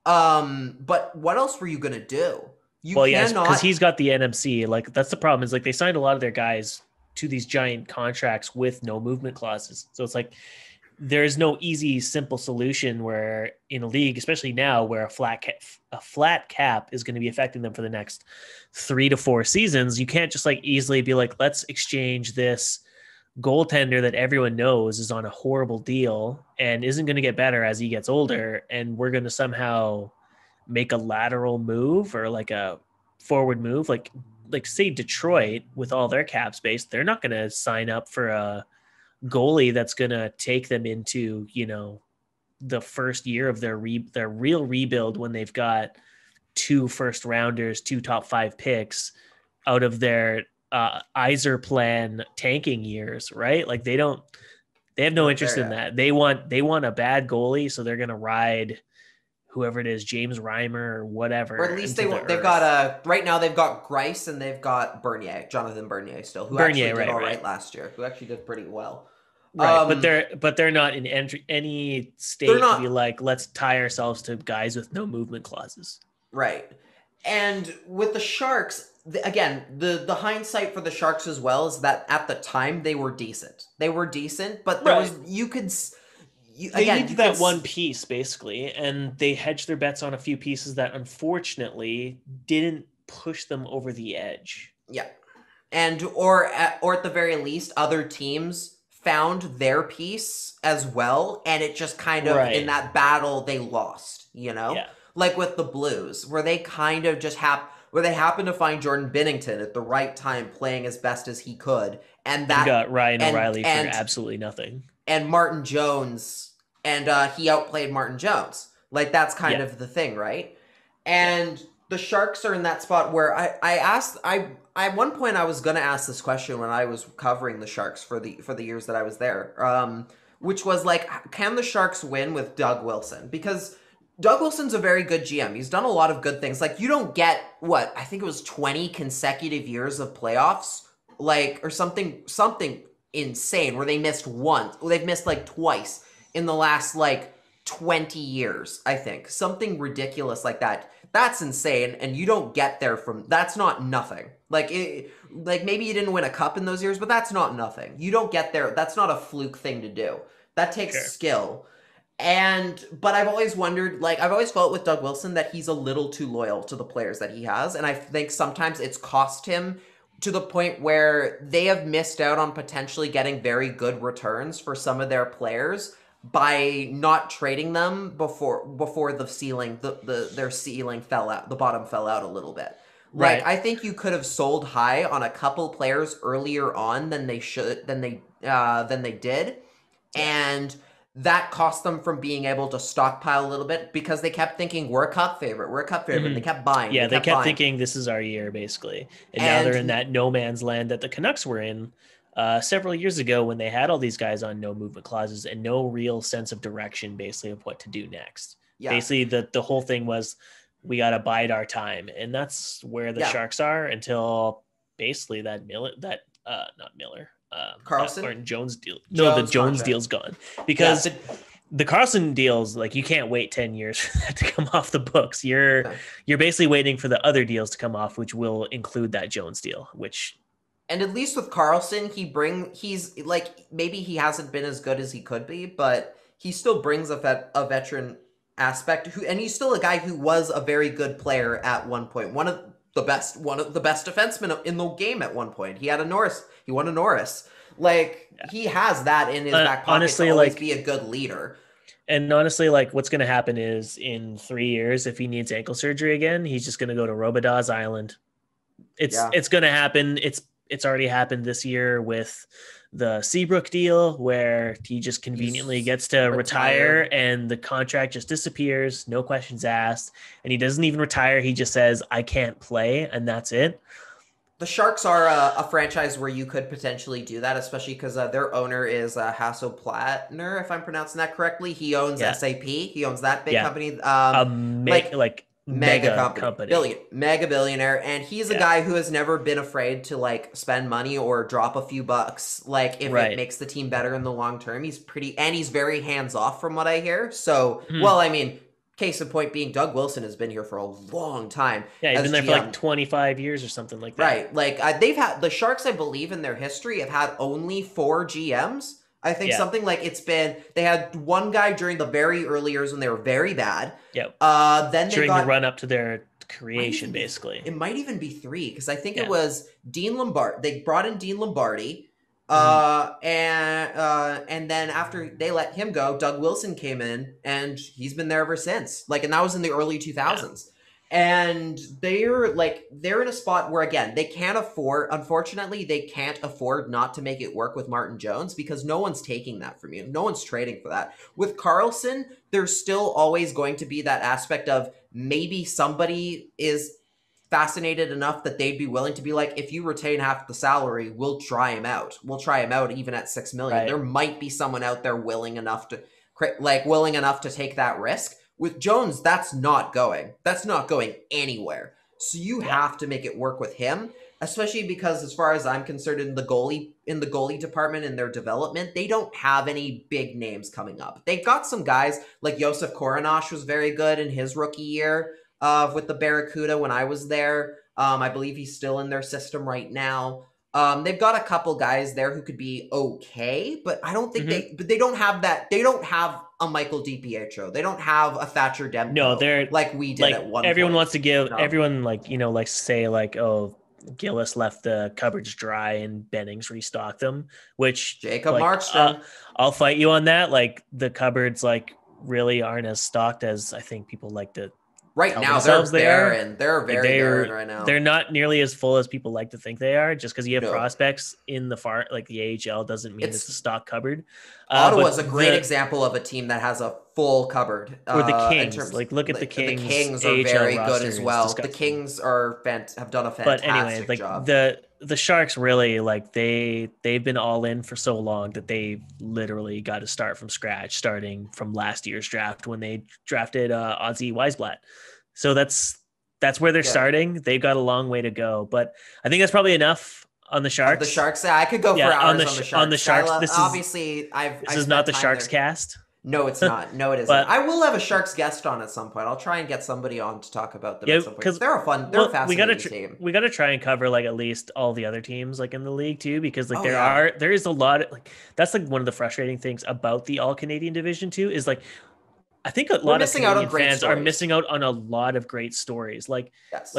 But what else were you going to do? Because he's got the NMC. Like, that's the problem is like they signed a lot of their guys to these giant contracts with no movement clauses. So it's like, there's no easy, simple solution where in a league, especially now where a flat cap is going to be affecting them for the next 3 to 4 seasons. You can't just like easily be like, let's exchange this goaltender that everyone knows is on a horrible deal and isn't going to get better as he gets older. And we're going to somehow make a lateral move or like a forward move. Like say Detroit with all their cap space, they're not going to sign up for a goalie that's going to take them into, the first year of their real rebuild when they've got 2 first rounders, 2 top 5 picks out of their Iser plan tanking years, right? Like they have no interest in that. They want a bad goalie. So they're going to ride whoever it is, James Reimer or whatever. Or at least they've earth. got right now they've got Grice and they've got Jonathan Bernier still, who actually did all right last year, who actually did pretty well. Right, but they're not in any state to be like, let's tie ourselves to guys with no movement clauses. Right. And with the Sharks, again, the hindsight for the Sharks as well is that at the time they were decent. They were decent, but there was they needed that one piece basically, and they hedged their bets on a few pieces that unfortunately didn't push them over the edge. Yeah, and or at the very least, other teams found their piece as well, and it just kind of in that battle they lost. Like with the Blues, where they kind of just happened to find Jordan Binnington at the right time, playing as best as he could, and that got Ryan O'Reilly for absolutely nothing, and Martin Jones, and he outplayed Martin Jones. Like that's kind of the thing, right? And the Sharks are in that spot where at one point I was gonna ask this question when I was covering the Sharks for the years that I was there, which was like, can the Sharks win with Doug Wilson? Because Doug Wilson's a very good GM. He's done a lot of good things. Like, you don't get, I think it was 20 consecutive years of playoffs, like, or something insane, where they missed once. They've missed, like, twice in the last, like, 20 years, I think. Something ridiculous like that. That's insane, and you don't get there that's not nothing. Like, maybe you didn't win a cup in those years, but that's not nothing. You don't get there. That's not a fluke thing to do. That takes skill. But I've always wondered, I've always felt with Doug Wilson that he's a little too loyal to the players that he has. And I think sometimes it's cost him to the point where they have missed out on potentially getting very good returns for some of their players by not trading them before the ceiling, their ceiling fell out, the bottom fell out a little bit. Right. I think you could have sold high on a couple players earlier on than they did. And that cost them from being able to stockpile a little bit because they kept thinking, we're a cup favorite. Mm-hmm. And they kept buying. Yeah, they kept thinking this is our year, basically. And now they're in that no man's land that the Canucks were in several years ago when they had all these guys on no movement clauses and no real sense of direction, basically, of what to do next. Yeah. Basically, the whole thing was, we got to bide our time. And that's where the Sharks are until basically Karlsson or Jones deal. The Jones deal's gone because the Karlsson deals, like, you can't wait 10 years for that to come off the books. You're basically waiting for the other deals to come off, which will include that Jones deal, and at least with Karlsson, he's like, maybe he hasn't been as good as he could be, but he still brings a veteran aspect and he's still a guy who was a very good player at one point. One of the best defensemen in the game at one point. He won a Norris. He has that in his back pocket, honestly, to always be a good leader. And honestly, what's going to happen is in 3 years, if he needs ankle surgery again, he's just going to go to Robidaz Island. It's going to happen. It's already happened this year with the Seabrook deal, where he just conveniently gets to retire and the contract just disappears, no questions asked, and he doesn't even retire. He just says, I can't play, and that's it. The Sharks are a franchise where you could potentially do that, especially because their owner is Hasso Plattner, if I'm pronouncing that correctly. He owns SAP. He owns that big company. Mega company. Mega billionaire. And he's a guy who has never been afraid to spend money or drop a few bucks, if it makes the team better in the long term. He's very hands off from what I hear. So, case in point being Doug Wilson has been here for a long time. Yeah, he's been there for 25 years or something like that. Right. They've had the Sharks, I believe, in their history have had only 4 GMs. I think something they had one guy during the very early years when they were very bad. Yep. Then during the run up to their creation, basically. It might even be 3 because I think it was Dean Lombardi. They brought in Dean Lombardi. And then after they let him go, Doug Wilson came in and he's been there ever since. And that was in the early 2000s. And they're in a spot where, again, they can't afford not to make it work with Martin Jones because no one's taking that from you. No one's trading for that. With Karlsson, there's still always going to be that aspect of maybe somebody is fascinated enough that they'd be willing to be like, if you retain half the salary, we'll try him out. We'll try him out even at $6 million. Right. There might be someone out there willing enough to take that risk. With Jones, that's not going anywhere. So you have to make it work with him, especially because as far as I'm concerned in the goalie department in their development, they don't have any big names coming up. They've got some guys like Josef Koronosh was very good in his rookie year with the Barracuda when I was there. I believe he's still in their system right now. They've got a couple guys there who could be okay, but I don't think they don't have that. They don't have a Michael DiPietro. They don't have a Thatcher Demko. No, they're like we did like at one everyone point. wants to give everyone like, you know, like say like, oh, Gillis left the cupboards dry and Bennings restocked them, which Jacob like, Markstrom. I'll fight you on that. Like the cupboards like really aren't as stocked as I think people like to Right tell now, they're themselves they barren. are. They're Like, very barren right now. They're not nearly as full as people like to think they are. Just because you have No. prospects in the far like the AHL doesn't mean it's a stock cupboard. Ottawa's a great example of a team that has a full cupboard. Or the Kings. Like look at the Kings. The Kings are AHL very good as well. disgusting. The Kings have done a fantastic but anyway, like job. the Sharks really like they've been all in for so long that they literally got to start from scratch, starting from last year's draft when they drafted Ozzy Weisblatt. So that's where they're starting. They've got a long way to go, but I think that's probably enough on the Sharks. The Sharks, I could go for hours on the Sharks. On the Sharks, obviously, this is not the Sharks cast. No, it's not. No, it isn't. But, I will have a Sharks guest on at some point. I'll try and get somebody on to talk about them at some point. Because they're a fascinating team. We got to try and cover like at least all the other teams like in the league too, because like there is a lot of, like that's like one of the frustrating things about the All Canadian Division too is like I think a lot of Canadian fans are missing out on a lot of great stories. Like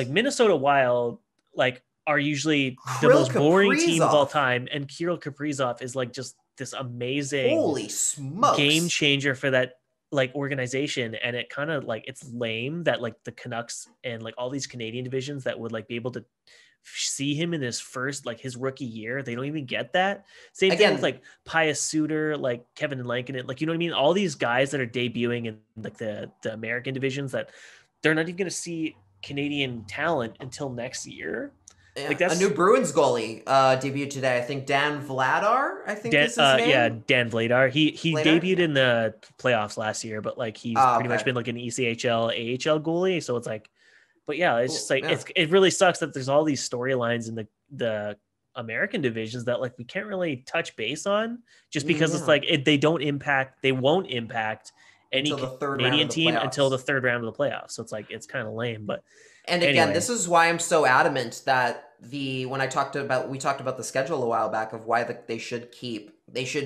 Minnesota Wild like are usually the most boring team of all time, and Kirill Kaprizov is like just this amazing holy smokes game changer for that like organization. And it kind of like it's lame that like the Canucks and like all these Canadian divisions that would like be able to see him in his first like his rookie year, they don't even get that. Same thing with like Pius Suter, like Kevin Lankinen, like you know what I mean, all these guys that are debuting in like the American divisions that they're not even going to see Canadian talent until next year. Yeah. Like that's a new Bruins goalie debuted today. I think Dan Vladar. I think is his name. Yeah, Dan Vladar. He debuted in the playoffs last year, but like he's pretty much been like an ECHL, AHL goalie. So it's like, but yeah, it's just like it really sucks that there's all these storylines in the American divisions that like we can't really touch base on just because it's like they won't impact any Canadian team until the third round of the playoffs. So it's like it's kind of lame, but. And again, this is why I'm so adamant that when we talked about the schedule a while back of why they should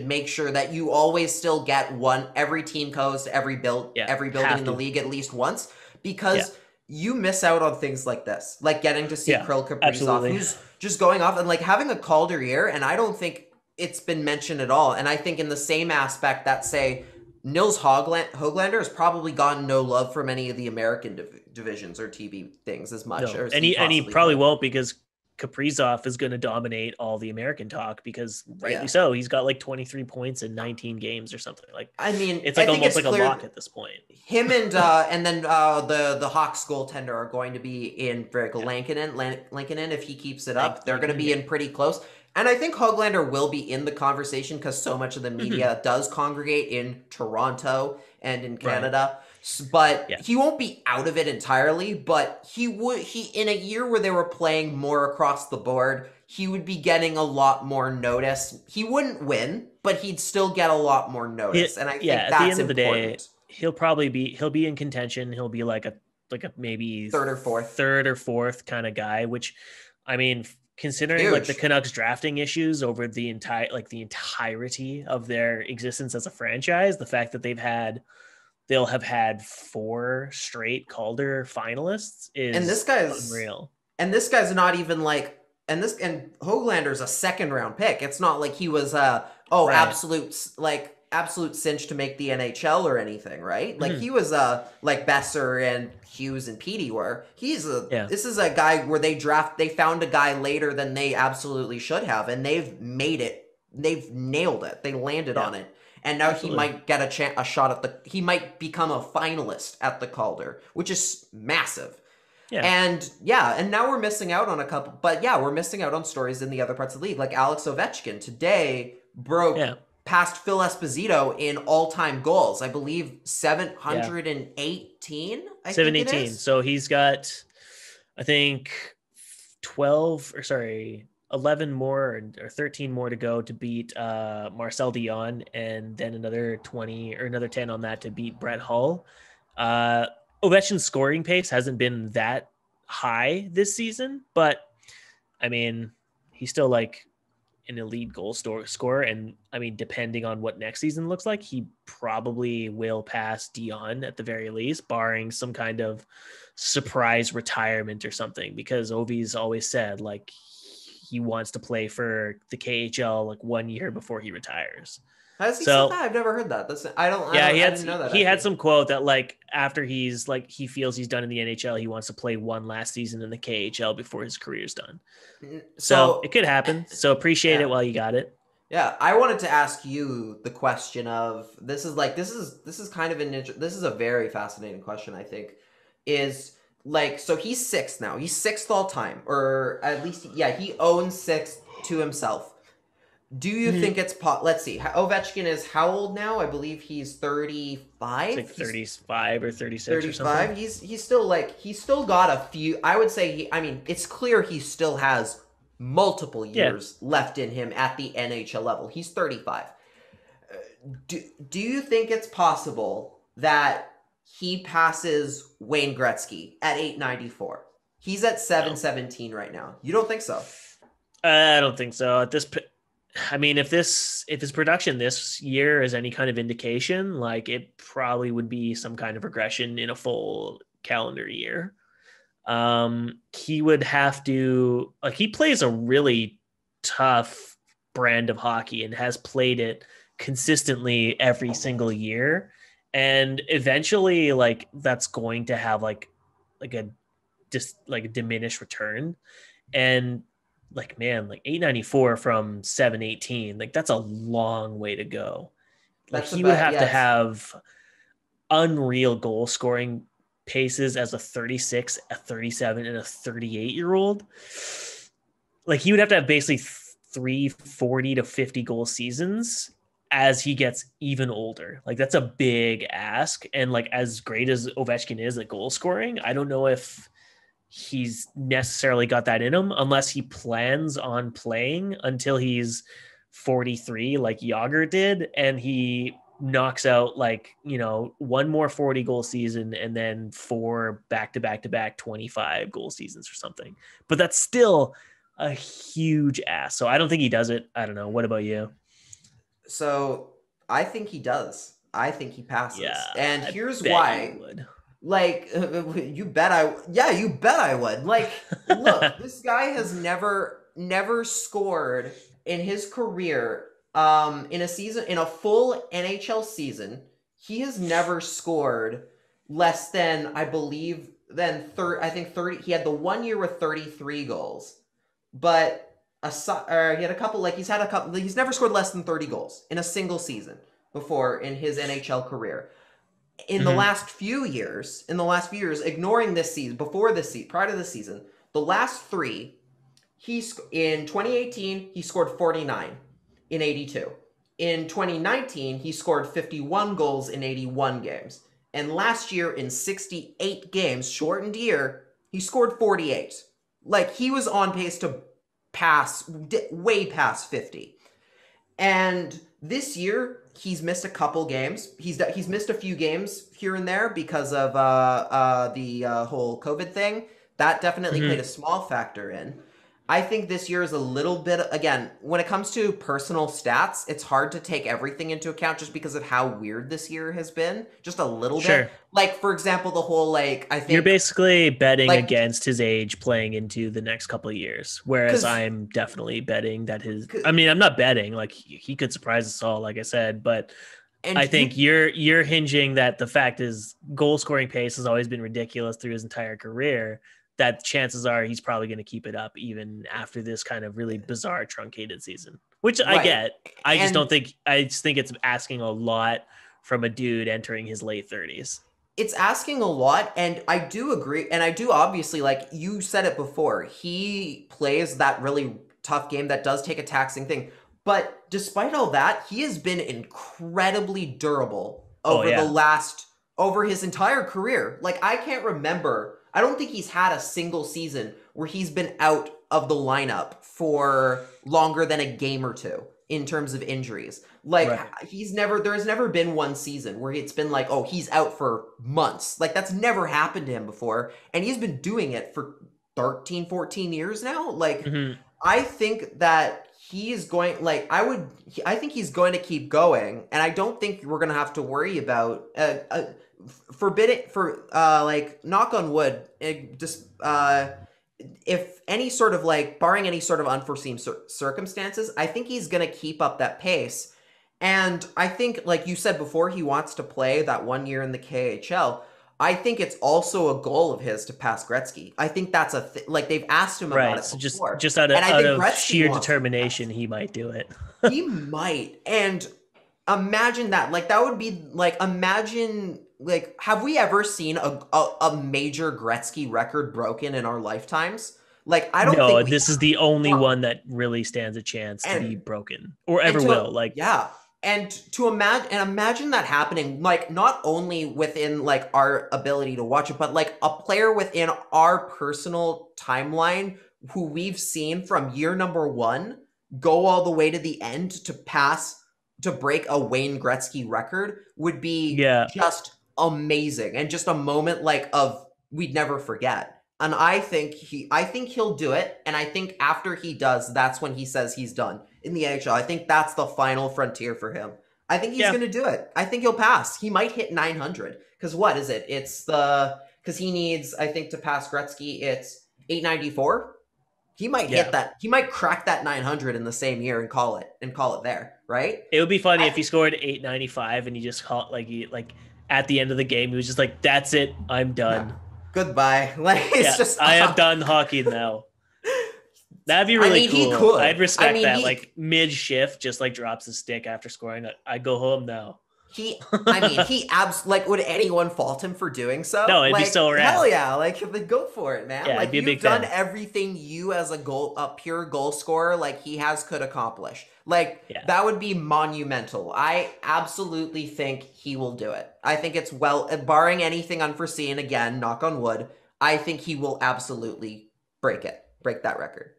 make sure that you always still get every team goes to every building in the league at least once, because you miss out on things like this, like getting to see Kirill Kaprizov, who's just going off and like having a Calder year. And I don't think it's been mentioned at all. And I think in the same aspect that say Nils Höglander has probably gotten no love from any of the American divisions or TV things as much. No. And he probably won't, because Kaprizov is going to dominate all the American talk, because rightly so. He's got like 23 points in 19 games or something. Like, I mean, it's like almost like a lock at this point. Him and then the Hawks goaltender are going to be in Lankinen if he keeps it up. They're going to be in pretty close. And I think Höglander will be in the conversation because so much of the media does congregate in Toronto and in Canada. But he won't be out of it entirely. But he in a year where they were playing more across the board, he would be getting a lot more notice. He wouldn't win, but he'd still get a lot more notice. And I think that's important. At the end of the day, he'll be in contention. He'll be like a maybe third or fourth kind of guy, which I mean, considering like the Canucks drafting issues over the entirety of their existence as a franchise, the fact that they'll have had 4 straight Calder finalists is unreal. And this guy's not even like, and Höglander's a second round pick. It's not like he was absolute cinch to make the NHL or anything, right? Like he was like Besser and Hughes and Petey were. This is a guy where they found a guy later than they absolutely should have, and they've nailed it. They landed on it. And now he might get a shot he might become a finalist at the Calder, which is massive. Yeah. And now we're missing out on a couple, but we're missing out on stories in the other parts of the league. Like Alex Ovechkin today broke passed Phil Esposito in all-time goals. I believe 718. I think it is. So he's got, I think, 11 more or 13 more to go to beat Marcel Dion, and then another 20 or another 10 on that to beat Brett Hull. Ovechkin's scoring pace hasn't been that high this season, but I mean, he's still like an elite goal scorer. And I mean, depending on what next season looks like, he probably will pass Dion at the very least, barring some kind of surprise retirement or something, because Ovi's always said like he wants to play for the KHL like 1 year before he retires. Has he said that? I've never heard that. I didn't know that. He had some quote that like after he's like he feels he's done in the NHL, he wants to play one last season in the KHL before his career's done. So it could happen. So appreciate it while you got it. Yeah, I wanted to ask you the question of this is kind of this is a very fascinating question, I think. Is like, so he's sixth now. He's sixth all time, or at least he owns sixth to himself. Do you think it's let's see. Ovechkin is how old now? I believe he's 35. It's like 35 or 36 35. or something. He's still got a few. I would say it's clear he still has multiple years left in him at the NHL level. He's 35. Do you think it's possible that he passes Wayne Gretzky at 894? He's at 717 right now. You don't think so? I don't think so. At this I mean, if his production this year is any kind of indication, like it probably would be some kind of regression in a full calendar year. He would have to, like, he plays a really tough brand of hockey and has played it consistently every single year. And eventually, like, that's going to have like a diminished return. And like, man, like 894 from 718, like that's a long way to go. Like he would have to have unreal goal scoring paces as a 36, a 37, and a 38-year-old. Like he would have to have basically 340 to 50 goal seasons as he gets even older. Like that's a big ask. And like as great as Ovechkin is at goal scoring, I don't know if he's necessarily got that in him unless he plans on playing until he's 43 like Jágr did, and he knocks out like, you know, one more 40 goal season and then 4 back-to-back 25 goal seasons or something. But that's still a huge ask. So I don't think he does it. I don't know. What about you? So I think he does. I think he passes. Yeah, and here's why. Like, you bet I would. Like, look, this guy has never scored in his career, in a full NHL season. He has never scored less than, I believe, I think 30. He had the 1 year with 33 goals, but he's never scored less than 30 goals in a single season before in his NHL career. In the last few years, ignoring this season, prior to this season, the last three, in 2018, he scored 49 in 82. In 2019, he scored 51 goals in 81 games. And last year, in 68 games, shortened year, he scored 48. Like, he was on pace to pass way past 50. And this year, he's missed a couple games. He's missed a few games here and there because of the whole COVID thing. That definitely played a small factor in. I think this year is a little bit, again, when it comes to personal stats, it's hard to take everything into account just because of how weird this year has been. Just a little bit. Like, for example, the whole, like, I think... You're basically betting against his age playing into the next couple of years, whereas I'm definitely betting that I'm not betting. Like, he could surprise us all, like I said, but I think you're hinging that the fact is goal-scoring pace has always been ridiculous through his entire career, that chances are he's probably going to keep it up even after this kind of really bizarre truncated season, which I get. I just think it's asking a lot from a dude entering his late 30s. It's asking a lot, and I do agree, and I do obviously, like you said it before, he plays that really tough game that does take a taxing thing. But despite all that, he has been incredibly durable over his entire career. Like, I can't remember. I don't think he's had a single season where he's been out of the lineup for longer than a game or two in terms of injuries. Like, there's never been one season where it's been like, oh, he's out for months. Like, that's never happened to him before. And he's been doing it for 13, 14 years now. Like, I think that he's going, I think he's going to keep going, and I don't think we're going to have to worry about knock on wood, if any sort of barring any sort of unforeseen circumstances, I think he's going to keep up that pace. And I think, like you said before, he wants to play that 1 year in the KHL. I think it's also a goal of his to pass Gretzky. I think that's they've asked him about it before. Just out of sheer determination, he might do it. He might. And imagine that. Like, that would be imagine, have we ever seen a major Gretzky record broken in our lifetimes? Like, I don't think. No, this is the only one that really stands a chance to be broken or ever will. Yeah. And imagine that happening, not only within our ability to watch it, but a player within our personal timeline who we've seen from year number 1 go all the way to the end to break a Wayne Gretzky record would be just amazing, and just a moment of we'd never forget. And I think he'll do it. And I think after he does, that's when he says he's done in the NHL. I think that's the final frontier for him. I think he's going to do it. I think he'll pass. He might hit 900. Because what is it? Because he needs, I think, to pass Gretzky, it's 894. He might hit that. He might crack that 900 in the same year and call it there, right? It would be funny if he scored 895 and he just called, at the end of the game, he was just like, that's it. I'm done. Yeah. Goodbye. I am done hockey now. That'd be really cool. He could. I'd respect that. Mid shift, just drops the stick after scoring. I go home now. Would anyone fault him for doing so? No, it'd be so rad. Hell yeah. Go for it, man. Yeah, I'd be a big you've done fan. everything you as a pure goal scorer, he could accomplish. That would be monumental. I absolutely think he will do it. I think it's barring anything unforeseen, again, knock on wood, I think he will absolutely break that record.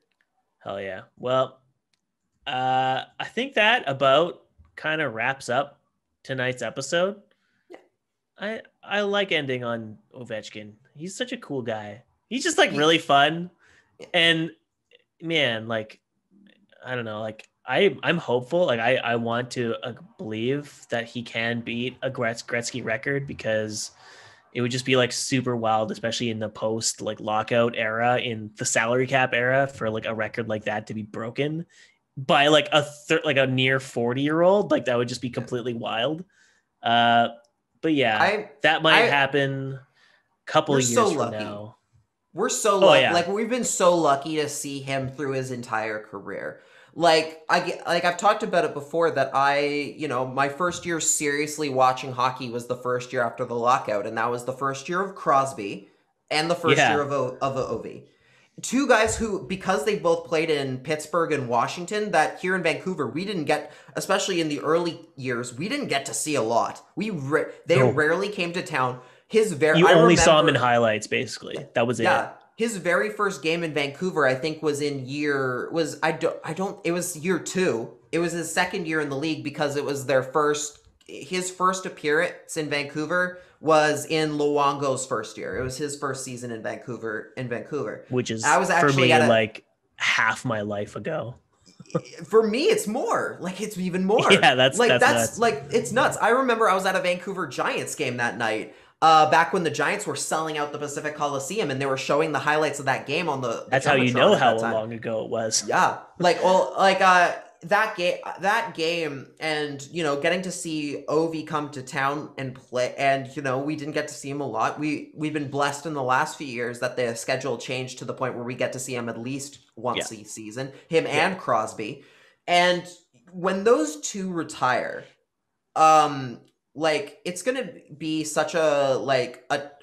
Hell yeah. Well, I think that about kind of wraps up tonight's episode. Yeah. I like ending on Ovechkin. He's such a cool guy. He's just really fun. Yeah. And man, I don't know, I'm hopeful. I want to believe that he can beat a Gretzky record, because it would just be super wild, especially in the post lockout era, in the salary cap era, for a record like that to be broken by a near 40-year-old. That would just be completely wild. But yeah, that might happen a couple of years from now. We're so lucky. We've been so lucky to see him through his entire career. I've talked about it before that my first year seriously watching hockey was the first year after the lockout, and that was the first year of Crosby and the first year of Ovi. Two guys who, because they both played in Pittsburgh and Washington, that here in Vancouver, we didn't get, especially in the early years, we didn't get to see a lot. They rarely came to town. You only saw him in highlights, basically. That was it. Yeah. His very first game in Vancouver, I think, was it was year 2. It was his second year in the league, because it was his first appearance in Vancouver was in Luongo's first year. It was his first season in Vancouver. Which is, for me, half my life ago. For me, it's more. It's even more. Yeah, that's nuts. It's nuts. I remember I was at a Vancouver Giants game that night. Back when the Giants were selling out the Pacific Coliseum, and they were showing the highlights of that game on the That's how you know how long ago it was. Yeah. That game, and, getting to see Ovi come to town and play, and, we didn't get to see him a lot. We've been blessed in the last few years that the schedule changed to the point where we get to see him at least once a season, and Crosby. And when those two retire, it's going to be such a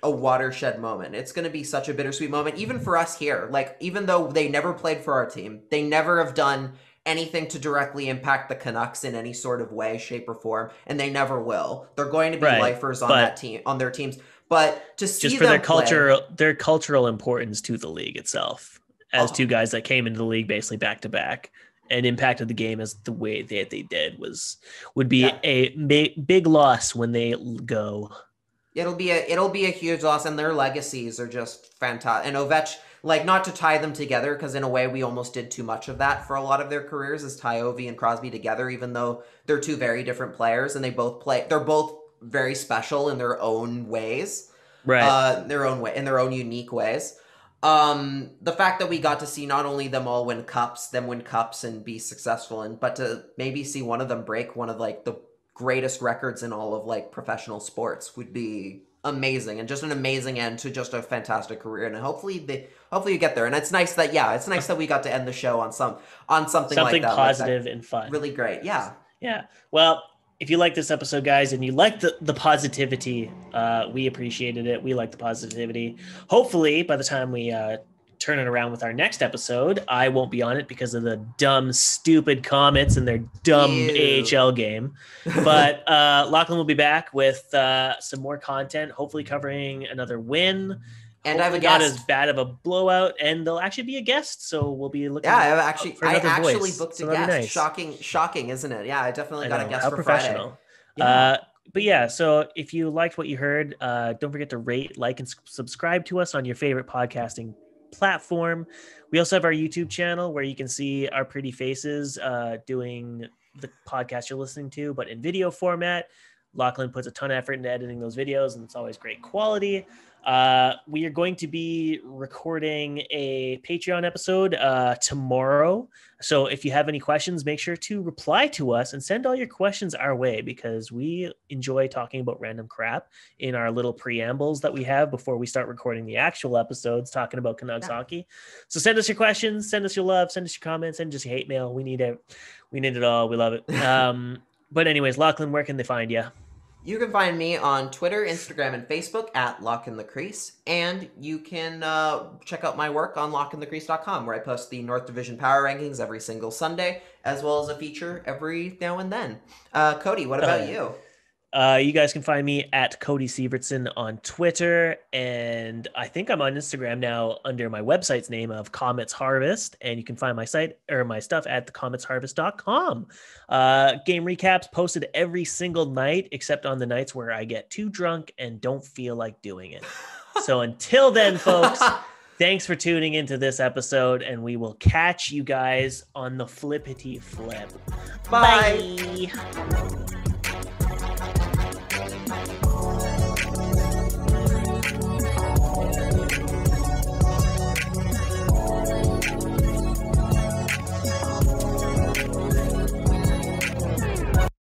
watershed moment. It's going to be such a bittersweet moment, even for us here. Even though they never played for our team, they never have done anything to directly impact the Canucks in any sort of way, shape, or form, and they never will. They're going to be lifers on that team, on their teams. But to see just for them their cultural importance to the league itself, as two guys that came into the league basically back to back and impacted the game as the way that they did would be a big loss when they go. It'll be a huge loss, and their legacies are just fantastic. And Ovechkin, like, not to tie them together, because in a way we almost did too much of that for a lot of their careers, is tie Ovi and Crosby together, even though they're two very different players and they're both very special in their own ways, right? In their own unique ways. The fact that we got to see not only them win cups and be successful, but to maybe see one of them break one of like the greatest records in all of like professional sports would be amazing, and just an amazing end to just a fantastic career. And hopefully you get there. And it's nice that we got to end the show on something like that, positive and fun. Really great. Yeah. Well, if you like this episode, guys, and you like the positivity, we appreciated it. We like the positivity. Hopefully, by the time we turn it around with our next episode, I won't be on it because of the dumb, stupid Comets and their dumb AHL game. But Lachlan will be back with some more content, hopefully covering another win. And I have a not guest. As bad of a blowout, and there'll actually be a guest, so we'll be looking. Yeah, I actually booked a guest. Nice. Shocking, isn't it? Yeah, I definitely got a guest How for professional. Friday. But yeah, so if you liked what you heard, don't forget to rate, like, and subscribe to us on your favorite podcasting platform. We also have our YouTube channel where you can see our pretty faces doing the podcast you're listening to, but in video format. Lachlan puts a ton of effort into editing those videos, and it's always great quality. We are going to be recording a Patreon episode tomorrow. So if you have any questions, make sure to reply to us and send all your questions our way, because we enjoy talking about random crap in our little preambles that we have before we start recording the actual episodes talking about Canucks hockey. So send us your questions, send us your love, send us your comments, send us your hate mail. We need it. We need it all. We love it. But anyways, Lachlan, where can they find you? You can find me on Twitter, Instagram, and Facebook at Lach and the Crease. And you can check out my work on lachandthecrease.com, where I post the North Division Power Rankings every single Sunday, as well as a feature every now and then. Cody, what about you? You guys can find me at Cody Sievertson on Twitter, and I think I'm on Instagram now under my website's name of Comets Harvest, and you can find my site or my stuff at thecometsharvest.com. Game recaps posted every single night, except on the nights where I get too drunk and don't feel like doing it. So until then, folks, thanks for tuning into this episode, and we will catch you guys on the flippity flip. Bye.